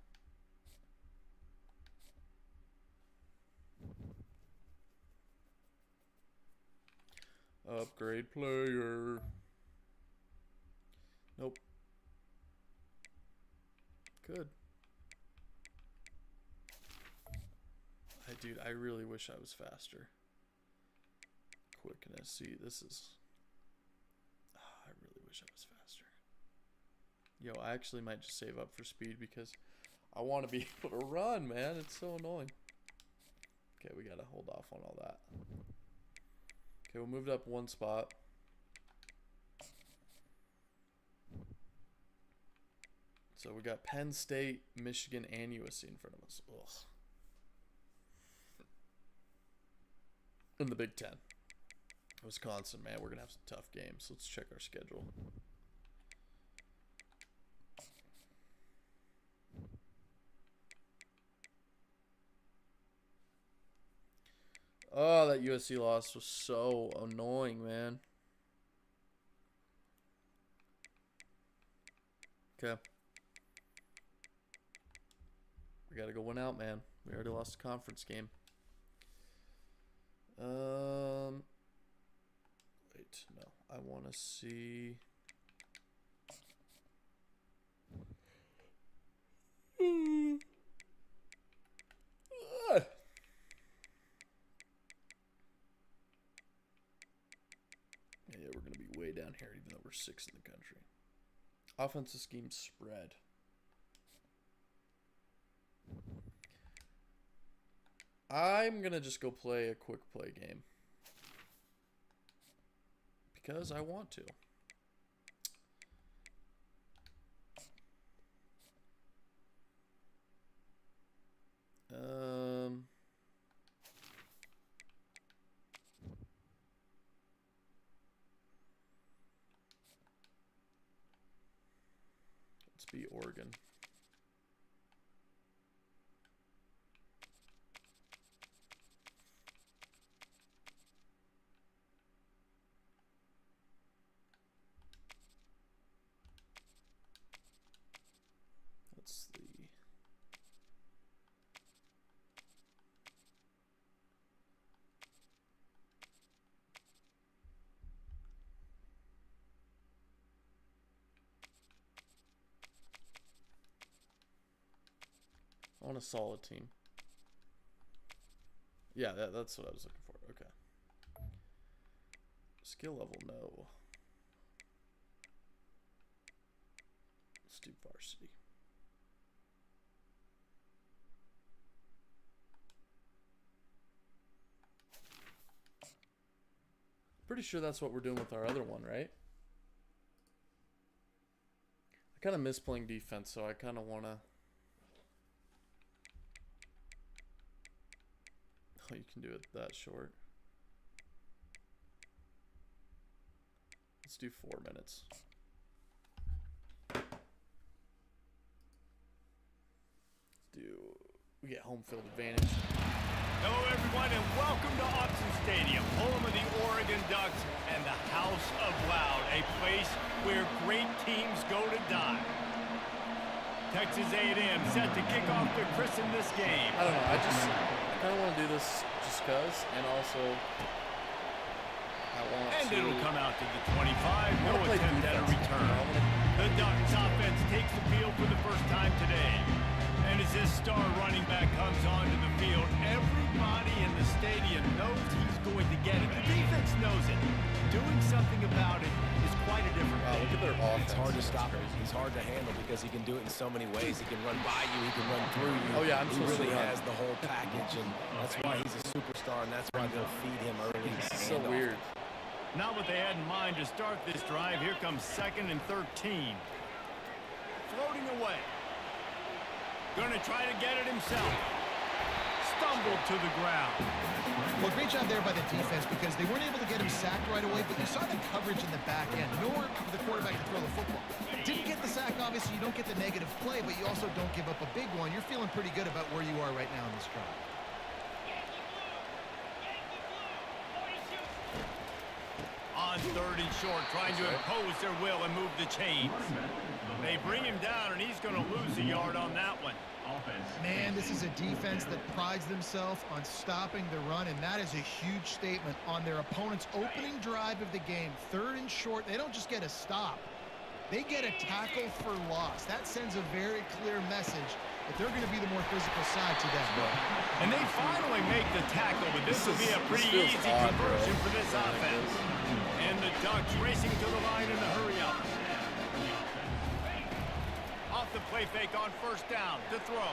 Upgrade player. Nope. Good. Dude, I really wish I was faster. Quickness. See, this is... I really wish I was faster. Yo, I actually might just save up for speed because I want to be able to run, man. It's so annoying. Okay, we got to hold off on all that. Okay, we moved up one spot. So we got Penn State, Michigan, and USC in front of us. Ugh. In the Big Ten. Wisconsin, man, we're going to have some tough games. Let's check our schedule. Oh, that USC loss was so annoying, man. Okay. We got to go win out, man. We already lost a conference game. Wait, no. I want to see. Yeah, we're going to be way down here, even though we're 6th in the country. Offensive scheme spread. I'm going to just go play a quick play game. Because I want to. Let's be Oregon. That's the... I want a solid team. Yeah, that's what I was looking for. Okay. Skill level, no. Let's do varsity. Pretty sure that's what we're doing with our other one, right? I kind of miss playing defense, so I kind of want to... Oh, you can do it that short. Let's do 4 minutes. We get home field advantage. Hello, everyone, and welcome to Autzen Stadium, home of the Oregon Ducks and the House of Loud, a place where great teams go to die. Texas A&M set to kick off to christen this game. I don't know. I kind of want to do this just because, and also I want And to. it'll come out to the 25. No play attempt at a defense. return. The Ducks offense takes the field for the first time today. And as this star running back comes onto the field, everybody in the stadium knows he's going to get it. The defense knows it. Doing something about it is quite a different Wow, look at their offense. It's hard to That's stop him. crazy. He's hard to handle because he can do it in so many ways. He can run by you. He can run through you. Oh, yeah, I'm he supposed to really run. has the whole package, and that's why he's a superstar, and that's why they'll feed him early. So and weird. Not what they had in mind to start this drive. Here comes 2nd and 13. Floating away. Going to try to get it himself. Stumbled to the ground. Well, great job there by the defense because they weren't able to get him sacked right away, but you saw the coverage in the back end. Nowhere for the quarterback to throw the football. Didn't get the sack, obviously. You don't get the negative play, but you also don't give up a big one. You're feeling pretty good about where you are right now in this drive. On 3rd and short, trying to impose their will and move the chains. They bring him down, and he's going to lose a yard on that one. Man, this is a defense that prides themselves on stopping the run, and that is a huge statement on their opponent's opening drive of the game. 3rd and short, they don't just get a stop. They get a tackle for loss. That sends a very clear message that they're going to be the more physical side to them. And they finally make the tackle, but this will be a pretty feels easy odd, conversion bro. for this offense. And the Ducks racing to the line in a hurry up. Off the play fake on 1st down to throw.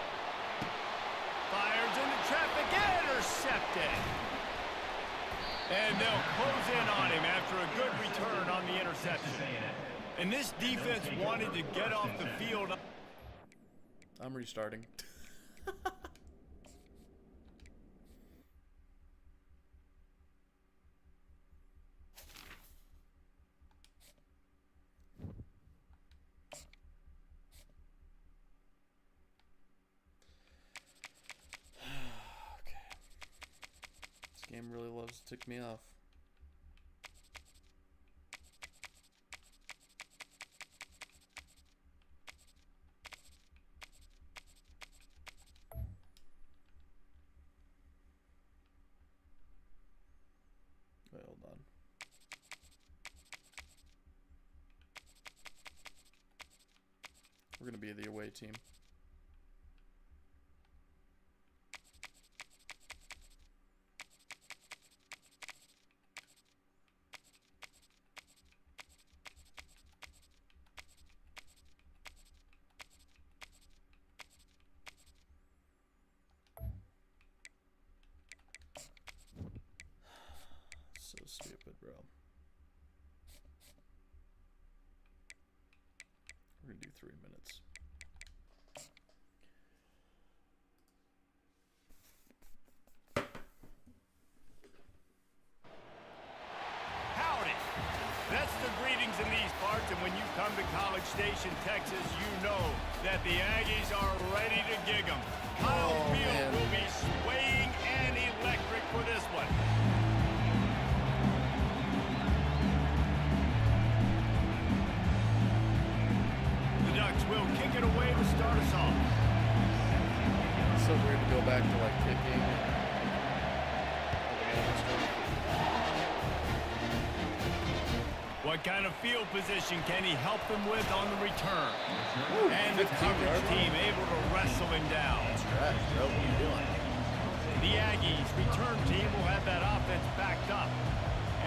Fires into traffic, intercepted. And they'll close in on him after a good return on the interception. And this defense wanted to get off the field. I'm restarting. Okay. This game really loves to tick me off. Wait, hold on. We're going to be the away team. So stupid, bro. We're gonna do 3 minutes. Howdy. That's the greetings in these parts, and when you come to College Station, Texas, you know that the Aggies are ready to gig 'em. Kyle Oh, Field man. will be swaying and electric for this one. The Ducks will kick it away to start us off. It's so weird to go back to like kicking. What kind of field position can he help them with on the return? And the 15 coverage yard line. team able to wrestle him down. Trash, bro. What are you doing? The Aggies return team will have that offense backed up.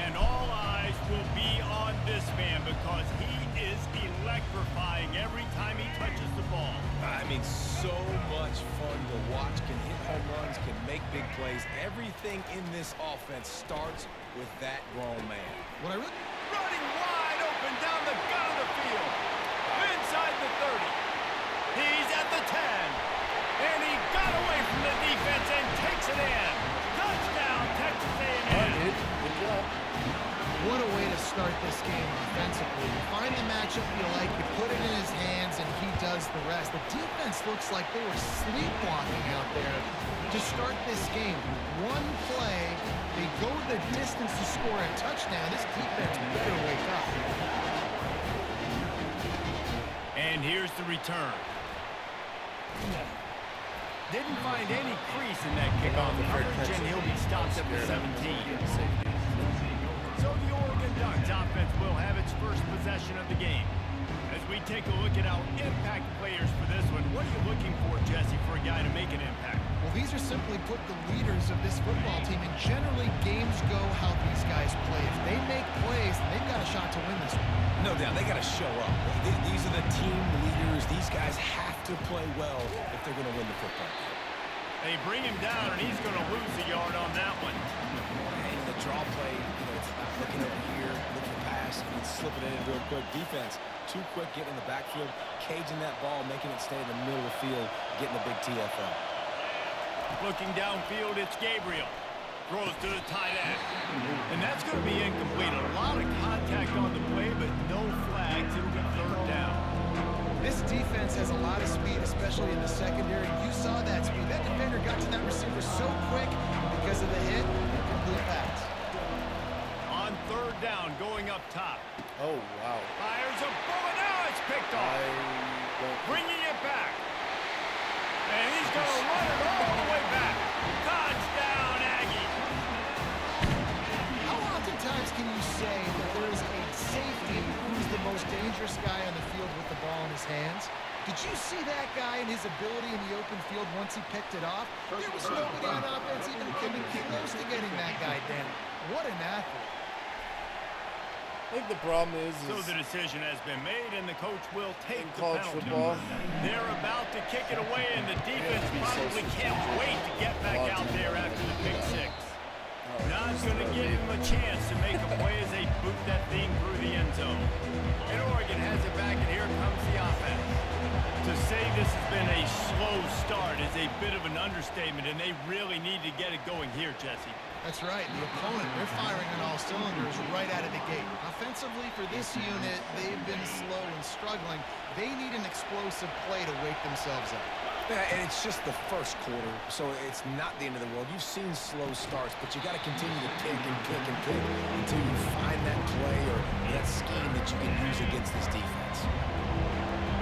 And all eyes will be on this man because he is electrifying every time he touches the ball. I mean, so much fun to watch. Can hit home runs, can make big plays. Everything in this offense starts with that grown man. What I really... Running wide open down the gut of the field. Inside the 30. He's at the 10. And he got away from the defense and takes it in. Touchdown, Texas All right, A&M. dude. Good job. What a way to start start this game offensively. You find the matchup you like, you put it in his hands, and he does the rest. The defense looks like they were sleepwalking out there to start this game. One play, they go the distance to score a touchdown. This defense better wake up. And here's the return. Didn't find any crease in that kickoff coverage, and he'll be stopped at the 17. So the Oregon Ducks offense will have its first possession of the game. As we take a look at our impact players for this one, what are you looking for, Jesse, for a guy to make an impact? Well, these are simply put the leaders of this football team, and generally games go how these guys play. If they make plays, then they've got a shot to win this one. No doubt, they got to show up. These are the team leaders. These guys have to play well if they're going to win the football game. They bring him down, and he's going to lose a yard on that one. And the draw play, it's about looking over here, looking to pass, and slipping it in real quick. Defense, too quick, getting in the backfield, caging that ball, making it stay in the middle of the field, getting a big TFL. Looking downfield, it's Gabriel. Throws to the tight end. And that's going to be incomplete. A lot of contact on the play, but no flags. It'll be third down. This defense has a lot of speed, especially in the secondary. You saw that speed. That defender got to that receiver so quick because of the hit. Incomplete pass. On third down, going up top. Oh, wow. Fires a bullet. Now it's picked off. Bringing it back. And he's going to run it all the way back. Touchdown, Aggie. How oftentimes can you say that there is a safety who's the most dangerous guy on the field with the ball in his hands? Did you see that guy and his ability in the open field once he picked it off? There was nobody on offense even coming close to getting that guy down. What an athlete. I think the problem is So the decision has been made, and the coach will take the college penalty. football, They're about to kick it away, and the defense probably can't wait to get back out there after the pick six. Not going to give him a chance to make a play as they boot that thing through the end zone. And Oregon has it back, and here comes the offense. To say this has been a slow start is a bit of an understatement, and they really need to get it going here, Jesse. That's right. The opponent, they're firing on all cylinders right out of the gate. Offensively, for this unit, they've been slow and struggling. They need an explosive play to wake themselves up. Yeah, and it's just the first quarter, so it's not the end of the world. You've seen slow starts, but you got to continue to pick and pick and pick until you find that play or that scheme that you can use against this defense.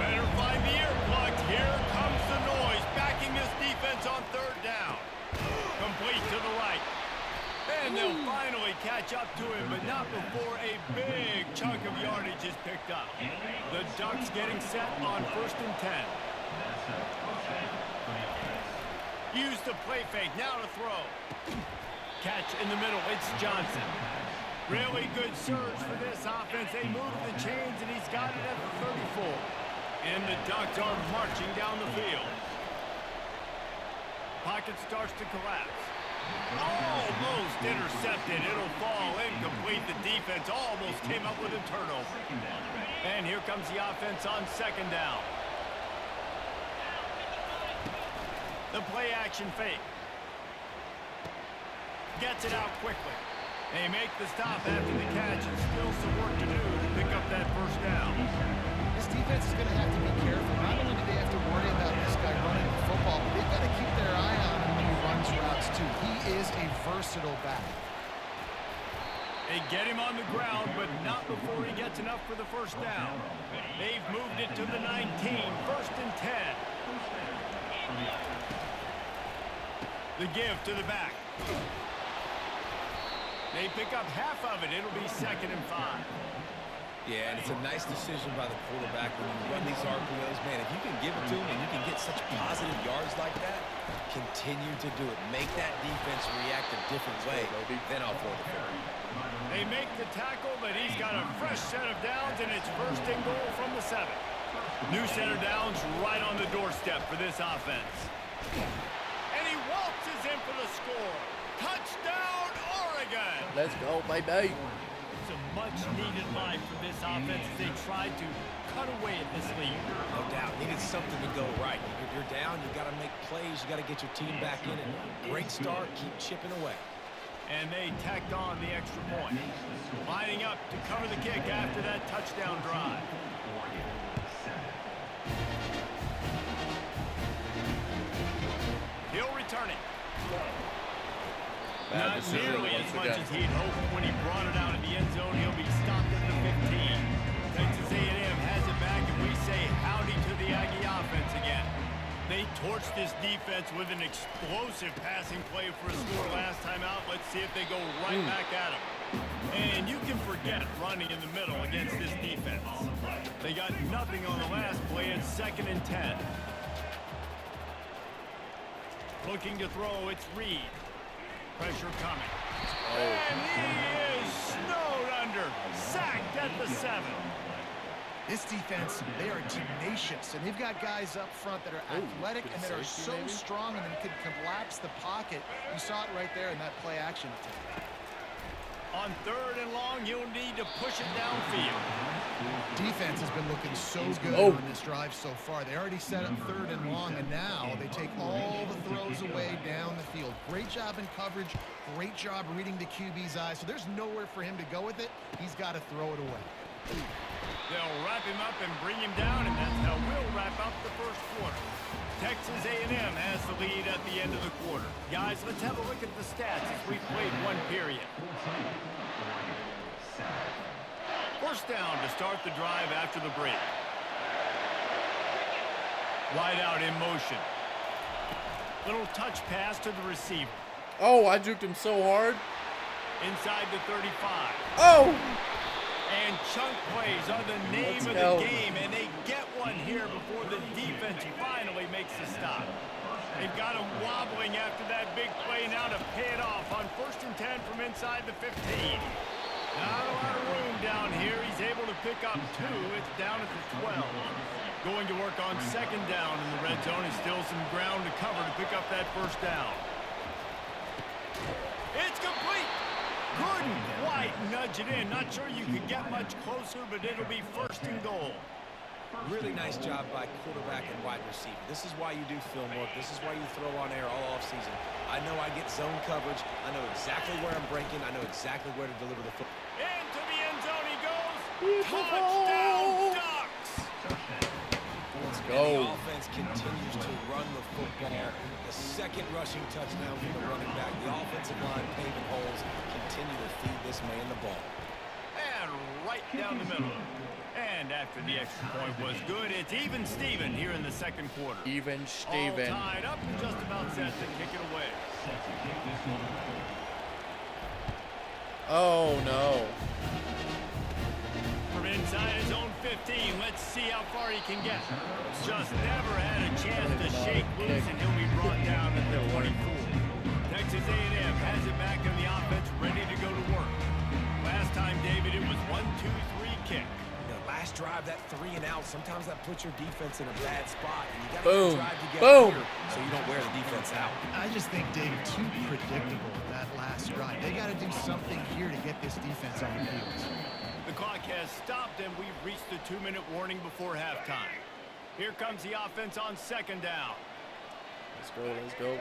Better find the earplugs. Here comes the noise, backing this defense on third down. Complete to the right. And they'll finally catch up to him, but not before a big chunk of yardage is picked up. The Ducks getting set on 1st and 10. Use the play fake, now to throw. Catch in the middle, it's Johnson. Really good surge for this offense. They move the chains, and he's got it at the 34. And the Ducks are marching down the field. Pocket starts to collapse. Almost intercepted. It'll fall incomplete. The defense almost came up with a turnover. And here comes the offense on 2nd down. The play action fake. Gets it out quickly. They make the stop after the catch, and still some work to do to pick up that 1st down. This defense is going to have to be careful. Not only do they have to worry about this guy running the football, but they've got to keep their eye on him when he runs routes too. He is a versatile back. They get him on the ground, but not before he gets enough for the 1st down. They've moved it to the 19, 1st and 10. The give to the back. They pick up half of it. It'll be 2nd and 5. Yeah, and it's a nice decision by the quarterback when you run these RPOs. Man, if you can give it to him and you can get such positive yards like that, continue to do it. Make that defense react a different way. Then I'll throw the football. They make the tackle, but he's got a fresh set of downs, and it's 1st and goal from the 7. New set of downs right on the doorstep for this offense. And he waltzes in for the score. Touchdown, Oregon! Let's go, baby. It's a much-needed life for this offense as they tried to cut away at this lead. No doubt. Needed something to go right. If you're down, you got to make plays. You got to get your team back in it. Great start. Keep chipping away. And they tacked on the extra point. Lining up to cover the kick after that touchdown drive. He'll return it. Not nearly as much as he'd hoped when he brought it out of the end zone. He'll be stopped at the 15. Texas A&M has it back, and we say howdy to the Aggie offense again. They torched this defense with an explosive passing play for a score last time out. Let's see if they go right back at him. And you can forget running in the middle against this defense. They got nothing on the last play. It's 2nd and 10. Looking to throw, it's Reed. Pressure coming. And he is snowed under. Sacked at the 7. This defense, they are tenacious, and they've got guys up front that are athletic and that are so strong and can collapse the pocket. You saw it right there in that play action attempt. On 3rd and long, you'll need to push it downfield. Defense has been looking so good on this drive so far. They already set up 3rd and long, and now they take all the throws away down the field. Great job in coverage. Great job reading the QB's eyes. So there's nowhere for him to go with it. He's got to throw it away. They'll wrap him up and bring him down, and that's how we'll wrap up the first quarter. Texas A&M has the lead at the end of the quarter. Guys, let's have a look at the stats as we played one period. First down to start the drive after the break. Wide out in motion. Little touch pass to the receiver. Oh, I juked him so hard. Inside the 35. Oh! And chunk plays are the name of the game, and they get one here before the defense finally makes the stop. They've got him wobbling after that big play now to pay it off on 1st and 10 from inside the 15. Not a lot of room down here. He's able to pick up 2. It's down at the 12. Going to work on 2nd down in the red zone. Is still some ground to cover to pick up that 1st down. It's complete. Couldn't quite nudge it in. Not sure you could get much closer, but it'll be 1st and goal. Really nice job by quarterback and wide receiver. This is why you do film work. This is why you throw on air all offseason. I know I get zone coverage. I know exactly where I'm breaking. I know exactly where to deliver the football. Into the end zone he goes. Touchdown, Ducks! Let's And go. the offense continues to run the football. The 2nd rushing touchdown from the running back. The offensive line paving holes. Continue to feed this man the ball. And right down the middle. And after the extra point was good, it's even Steven here in the 2nd quarter. Even All Steven. tied up and just about set to kick it away. Oh, no. From inside his own 15, let's see how far he can get. Just never had a chance to shake loose, and he'll be brought down at the 24. Texas A&M has it back in the offense, ready to go to work. Last time, David, it was 1-2-3 kick. Last drive, that 3 and out, sometimes that puts your defense in a bad spot. And you got Boom. to drive to get Boom. here so you don't wear the defense out. I just think, David, too predictable that last drive. They got to do something here to get this defense on the heels. The clock has stopped, and we've reached the 2-minute warning before halftime. Here comes the offense on 2nd down. Let's go, let's go.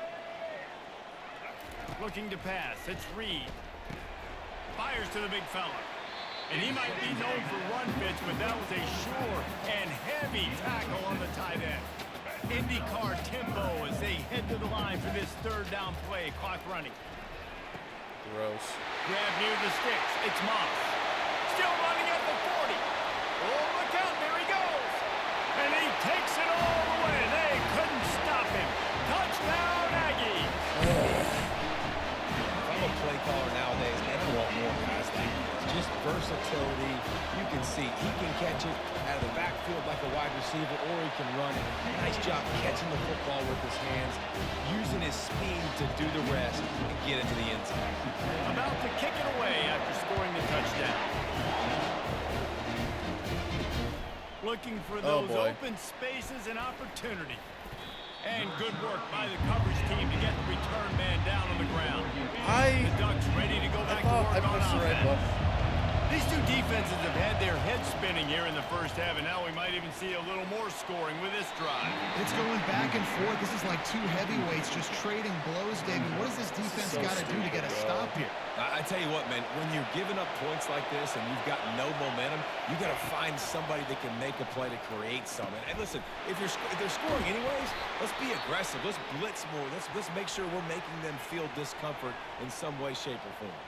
Looking to pass, it's Reed. Fires to the big fella. And he might be known for run fits, but that was a sure and heavy tackle on the tight end. IndyCar tempo as they head to the line for this 3rd down play. Clock running. Gross. Grab near the sticks. It's Moss. Still running at the 40. Oh, look out. There he goes. And he takes it all the way. They couldn't stop him. Touchdown, Aggies. If I'm a play caller nowadays, and I want more guys like this. Just versatility. You can see he can catch it out of the backfield like a wide receiver, or he can run it. Nice job catching the football with his hands, using his speed to do the rest and get into the end zone. About to kick it away after scoring the touchdown. Looking for those open spaces and opportunity. And good work by the coverage team to get the return man down on the ground. The Ducks ready to go back to work on offense. These two defenses have had their heads spinning here in the first half, and now we might even see a little more scoring with this drive. It's going back and forth. This is like two heavyweights just trading blows, David. What does this defense got to do to get a stop here? I tell you what, man, when you're giving up points like this and you've got no momentum, you got to find somebody that can make a play to create something. And listen, if they're scoring anyways, let's be aggressive. Let's blitz more. Let's make sure we're making them feel discomfort in some way, shape, or form.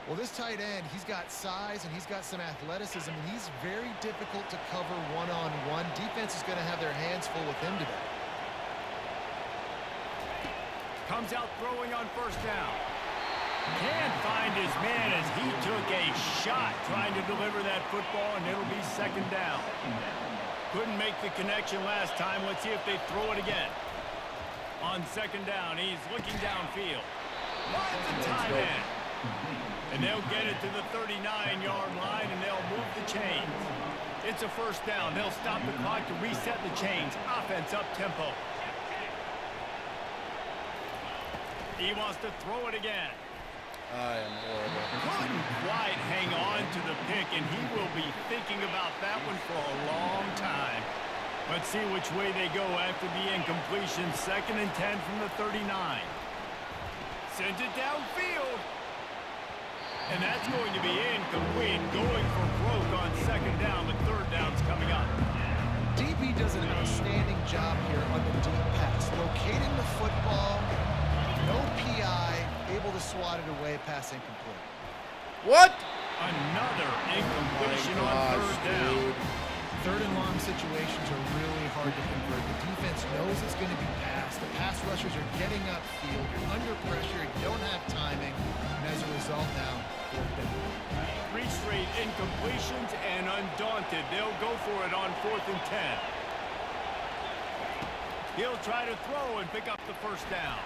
Well, this tight end, he's got size and he's got some athleticism, and he's very difficult to cover one-on-one. Defense is going to have their hands full with him today. Comes out throwing on first down. Can't find his man as he took a shot trying to deliver that football, and it'll be second down. Couldn't make the connection last time. Let's see if they throw it again. On second down, he's looking downfield. Finds a tight end. And they'll get it to the 39-yard line, and they'll move the chains. It's a first down. They'll stop the clock to reset the chains. Offense up-tempo. He wants to throw it again. I am horrible. Couldn't quite hang on to the pick, and he will be thinking about that one for a long time. Let's see which way they go after the incompletion. 2nd and 10 from the 39. Sends it downfield. And that's going to be incomplete. Going for broke on second down, but third down's coming up. DB does an outstanding job here on the deep pass. Locating the football, no PI, able to swat it away, pass incomplete. What? Another incompletion on third down. Third and long situations are really hard to convert. The defense knows it's going to be passed. The pass rushers are getting upfield. You're under pressure. You don't have timing. And as a result now, fourth down. 3 straight incompletions, and undaunted, they'll go for it on 4th and 10. He'll try to throw and pick up the first down.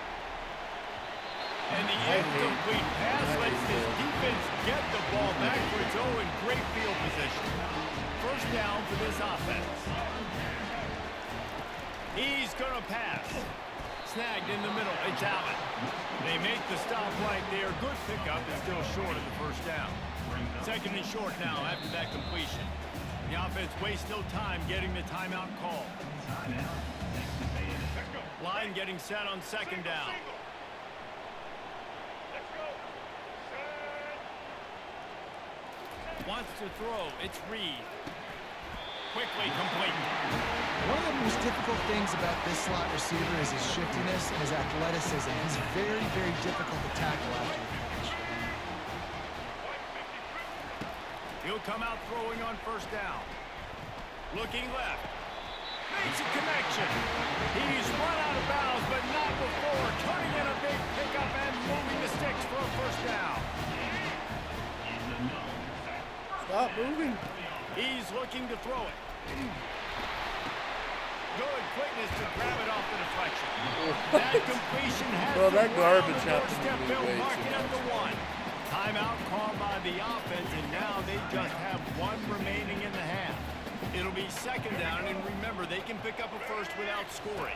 And the incomplete pass lets this defense get the ball back for its own great field position. First down for this offense. He's going to pass. Snagged in the middle. It's Allen. They make the stop right there. Good pickup is still short of the first down. 2nd and short now after that completion. The offense wastes no time getting the timeout call. Line getting set on second down. Wants to throw. It's Reed. Quickly complete. One of the most difficult things about this slot receiver is his shiftiness and his athleticism. He's very, very difficult to tackle after the catch. He'll come out throwing on first down. Looking left. Makes a connection. He's run out of bounds, but not before. Turning in a big pickup and moving the sticks for a first down. Stop moving. He's looking to throw it. Good quickness to grab it off the deflection. That completion has Bro, that garbage happened happened to me way marking too at the much. 1. Timeout called by the offense, and now they just have 1 remaining in the half. It'll be second down, and remember, they can pick up a first without scoring.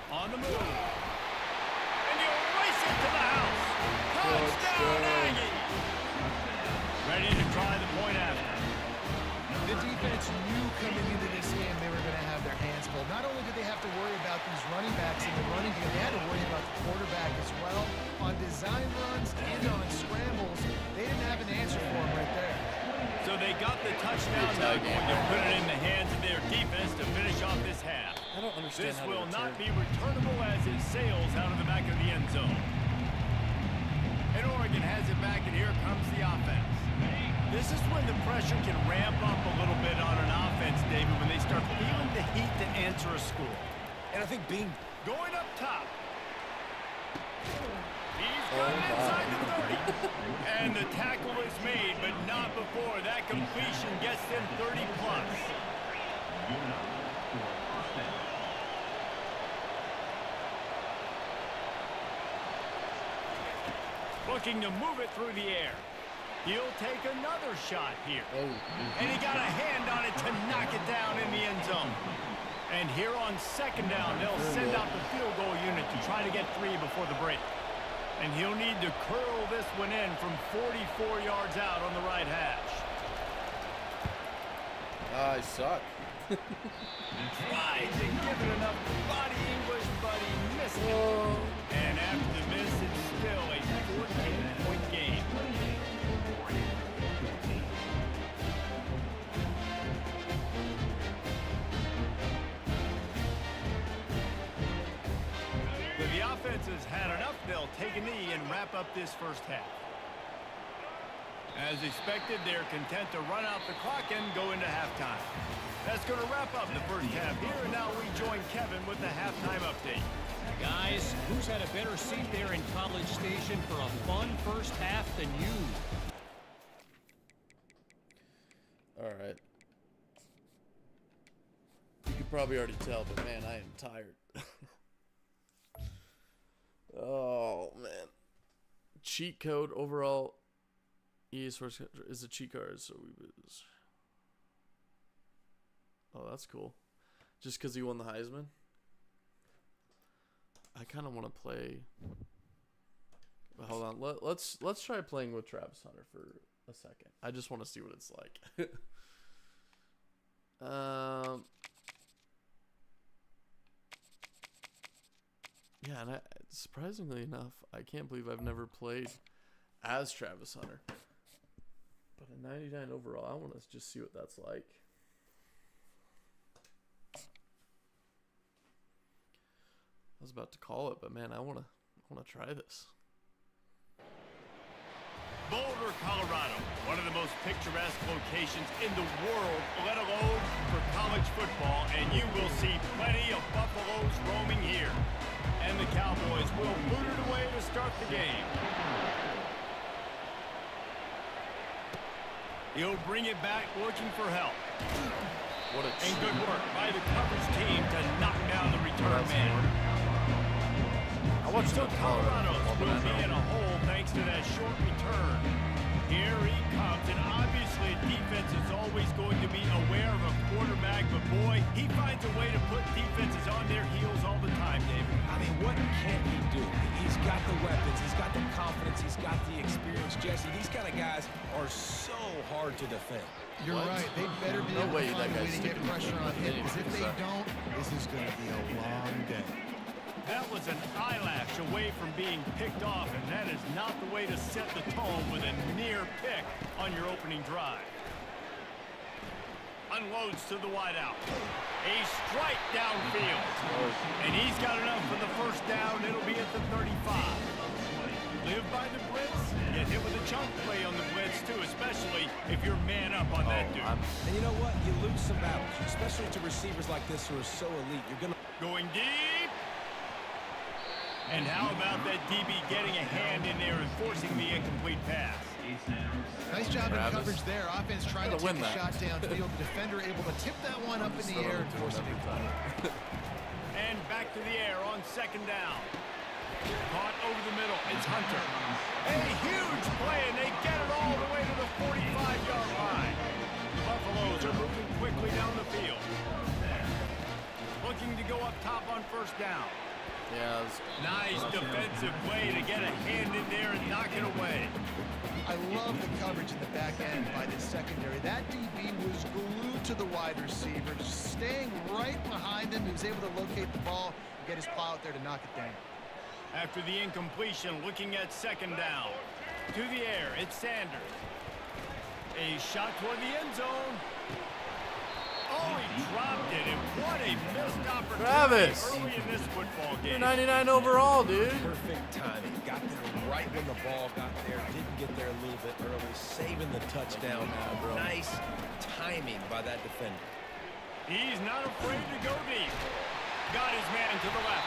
On the move. And he'll race it to the house. Touchdown, Aggie! Ready to try the point after. The defense knew coming into this game they were going to have their hands full. Not only did they have to worry about these running backs in the running game, they had to worry about the quarterback as well. On design runs and on scrambles, they didn't have an answer for him right there. So they got the touchdown, now going to put it in the hands of their defense to finish off this half. I don't understand This how will to not return. be returnable as it sails out of the back of the end zone. And Oregon has it back, and here comes the offense. This is when the pressure can ramp up a little bit on an offense, David, when they start feeling the heat to answer a score. And I think being Going up top. He's got it inside the 30. And the tackle is made, but not before. That completion gets them 30 plus. Looking to move it through the air. He'll take another shot here. Oh. And he got a hand on it to knock it down in the end zone. And here on second down, they'll send out the field goal unit to try to get 3 before the break. And he'll need to curl this one in from 44 yards out on the right hash. I suck. Tried to give it enough body English, but he missed it. And after the miss, it's still a 14-point game. But the offense has had enough. They'll take a knee and wrap up this first half. As expected, they're content to run out the clock and go into halftime. That's going to wrap up the first half here, and now we join Kevin with the halftime update. Guys, who's had a better seat there in College Station for a fun first half than you? All right. You could probably already tell, but man, I am tired. Oh, man. Cheat code overall. EA Sports is a cheat card, so we lose. Oh, that's cool. Just because he won the Heisman? I kind of want to play. But hold on. Let's try playing with Travis Hunter for a second. I just want to see what it's like. Yeah, and surprisingly enough, I can't believe I've never played as Travis Hunter. But a 99 overall, I want to just see what that's like. I was about to call it, but man, I want to try this. Boulder, Colorado, one of the most picturesque locations in the world, let alone for college football, and you will see plenty of Buffaloes roaming here. And the Cowboys will boot it away to start the game. He'll bring it back looking for help. What a and good work by the coverage team to knock down the return man. So Colorado will be in a hole thanks to that short return. Here he comes, and obviously defense is always going to be aware of a quarterback, but boy, he finds a way to put defenses on their heels all the time, David. I mean, what can he do? He's got the weapons, he's got the confidence, he's got the experience. Jesse, these kind of guys are so hard to defend. You're right. They better be able to find a way to get pressure on him, because if they don't, this is going to be a long day. That was an eyelash away from being picked off, and that is not the way to set the tone with a near pick on your opening drive. Unloads to the wideout. A strike downfield. And he's got enough for the first down. It'll be at the 35. Live by the blitz. Get hit with a chunk play on the blitz, too, especially if you're man up on that dude. And you know what? You lose some battles, especially to receivers like this who are so elite. You're going to... Going deep. And how about that DB getting a hand in there and forcing the incomplete pass? Nice job in coverage there. Offense trying to take a shot downfield. The defender able to tip that one up in the air and force it in. And back to the air on second down. Caught over the middle. It's Hunter. A huge play, and they get it all the way to the 45-yard line. The Buffaloes are moving quickly down the field. Looking to go up top on first down. Yeah, nice defensive play to get a hand in there and knock it away. I love the coverage in the back end by the secondary. That DB was glued to the wide receiver, just staying right behind him. He was able to locate the ball and get his plow out there to knock it down. After the incompletion, looking at second down. To the air, it's Sanders. A shot toward the end zone. Oh, he dropped it, and what a missed opportunity early in this football game. 99 overall, dude. Perfect timing. Got there right when the ball got there. Didn't get there a little bit early. Saving the touchdown. Nice timing by that defender. He's not afraid to go deep. Got his man to the left.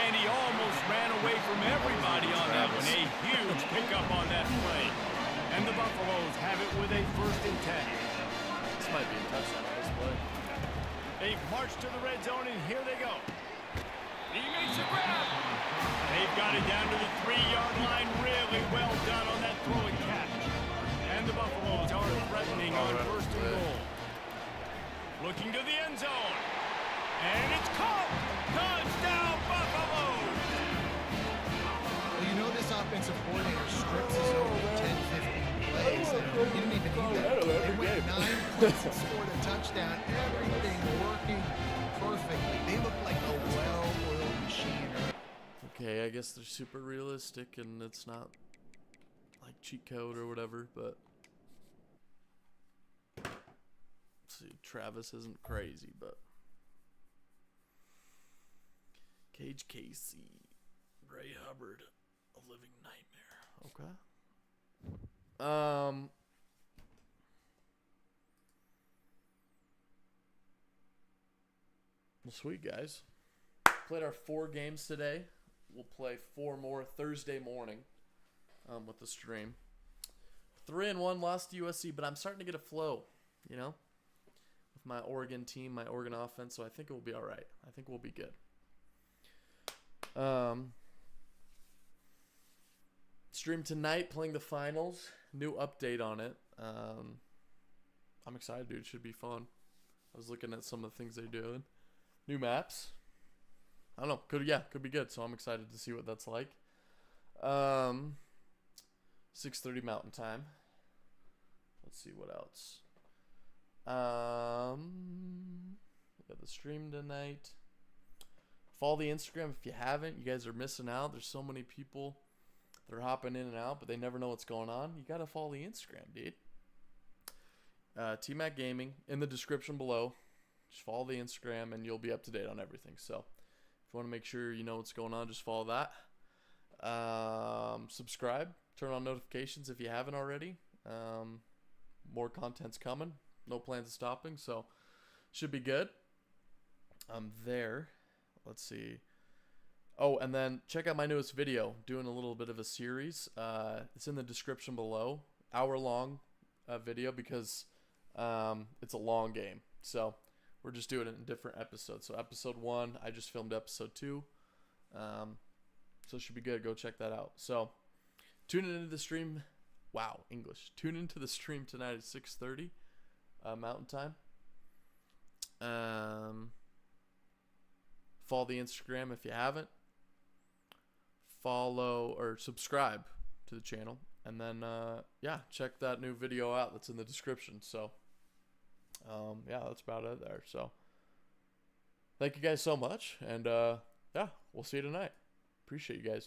And he almost ran away from everybody on that one. A huge pickup on that play. And the Buffaloes have it with a 1st and 10. This might be a touchdown. They've marched to the red zone, and here they go. He makes a grab. They've got it down to the 3-yard line. Really well done on that throw and catch. And the Buffaloes are threatening on 1st and goal. Looking to the end zone. And it's caught. Touchdown, Buffaloes. Well, you know this They went 9 points and scored a touchdown. Everything working perfectly. They look like a well-oiled machine. Okay, I guess they're super realistic and it's not like cheat code or whatever, but let's see, Travis isn't crazy, but Cage Casey, Ray Hubbard, a living nightmare. Okay. Well, sweet, guys. Played our 4 games today. We'll play 4 more Thursday morning with the stream. 3-1 lost to USC, but I'm starting to get a flow, you know, with my Oregon team, my Oregon offense, so I think it will be all right. I think we'll be good. Stream tonight, playing the finals. New update on it. I'm excited, dude. It should be fun. I was looking at some of the things they're doing. New maps. I don't know. Could be good. So I'm excited to see what that's like. 6:30 Mountain Time. Let's see what else. We got the stream tonight. Follow the Instagram if you haven't. You guys are missing out. There's so many people that are hopping in and out, but they never know what's going on. You gotta follow the Instagram, dude. TMAC Gaming in the description below. Just follow the Instagram and you'll be up to date on everything. So if you want to make sure you know what's going on, just follow that. Subscribe, turn on notifications if you haven't already. More content's coming. No plans of stopping, so should be good. I'm there. Let's see. Oh, and then check out my newest video. Doing a little bit of a series. It's in the description below. Hour-long video because it's a long game. So we're just doing it in different episodes. So episode 1, I just filmed episode 2. So it should be good. Go check that out. So tune into the stream. Wow, English. Tune into the stream tonight at 6:30 Mountain Time. Follow the Instagram if you haven't. Follow or subscribe to the channel. And then, yeah, check that new video out that's in the description. So, yeah, that's about it there. So, thank you guys so much. And, yeah, we'll see you tonight. Appreciate you guys.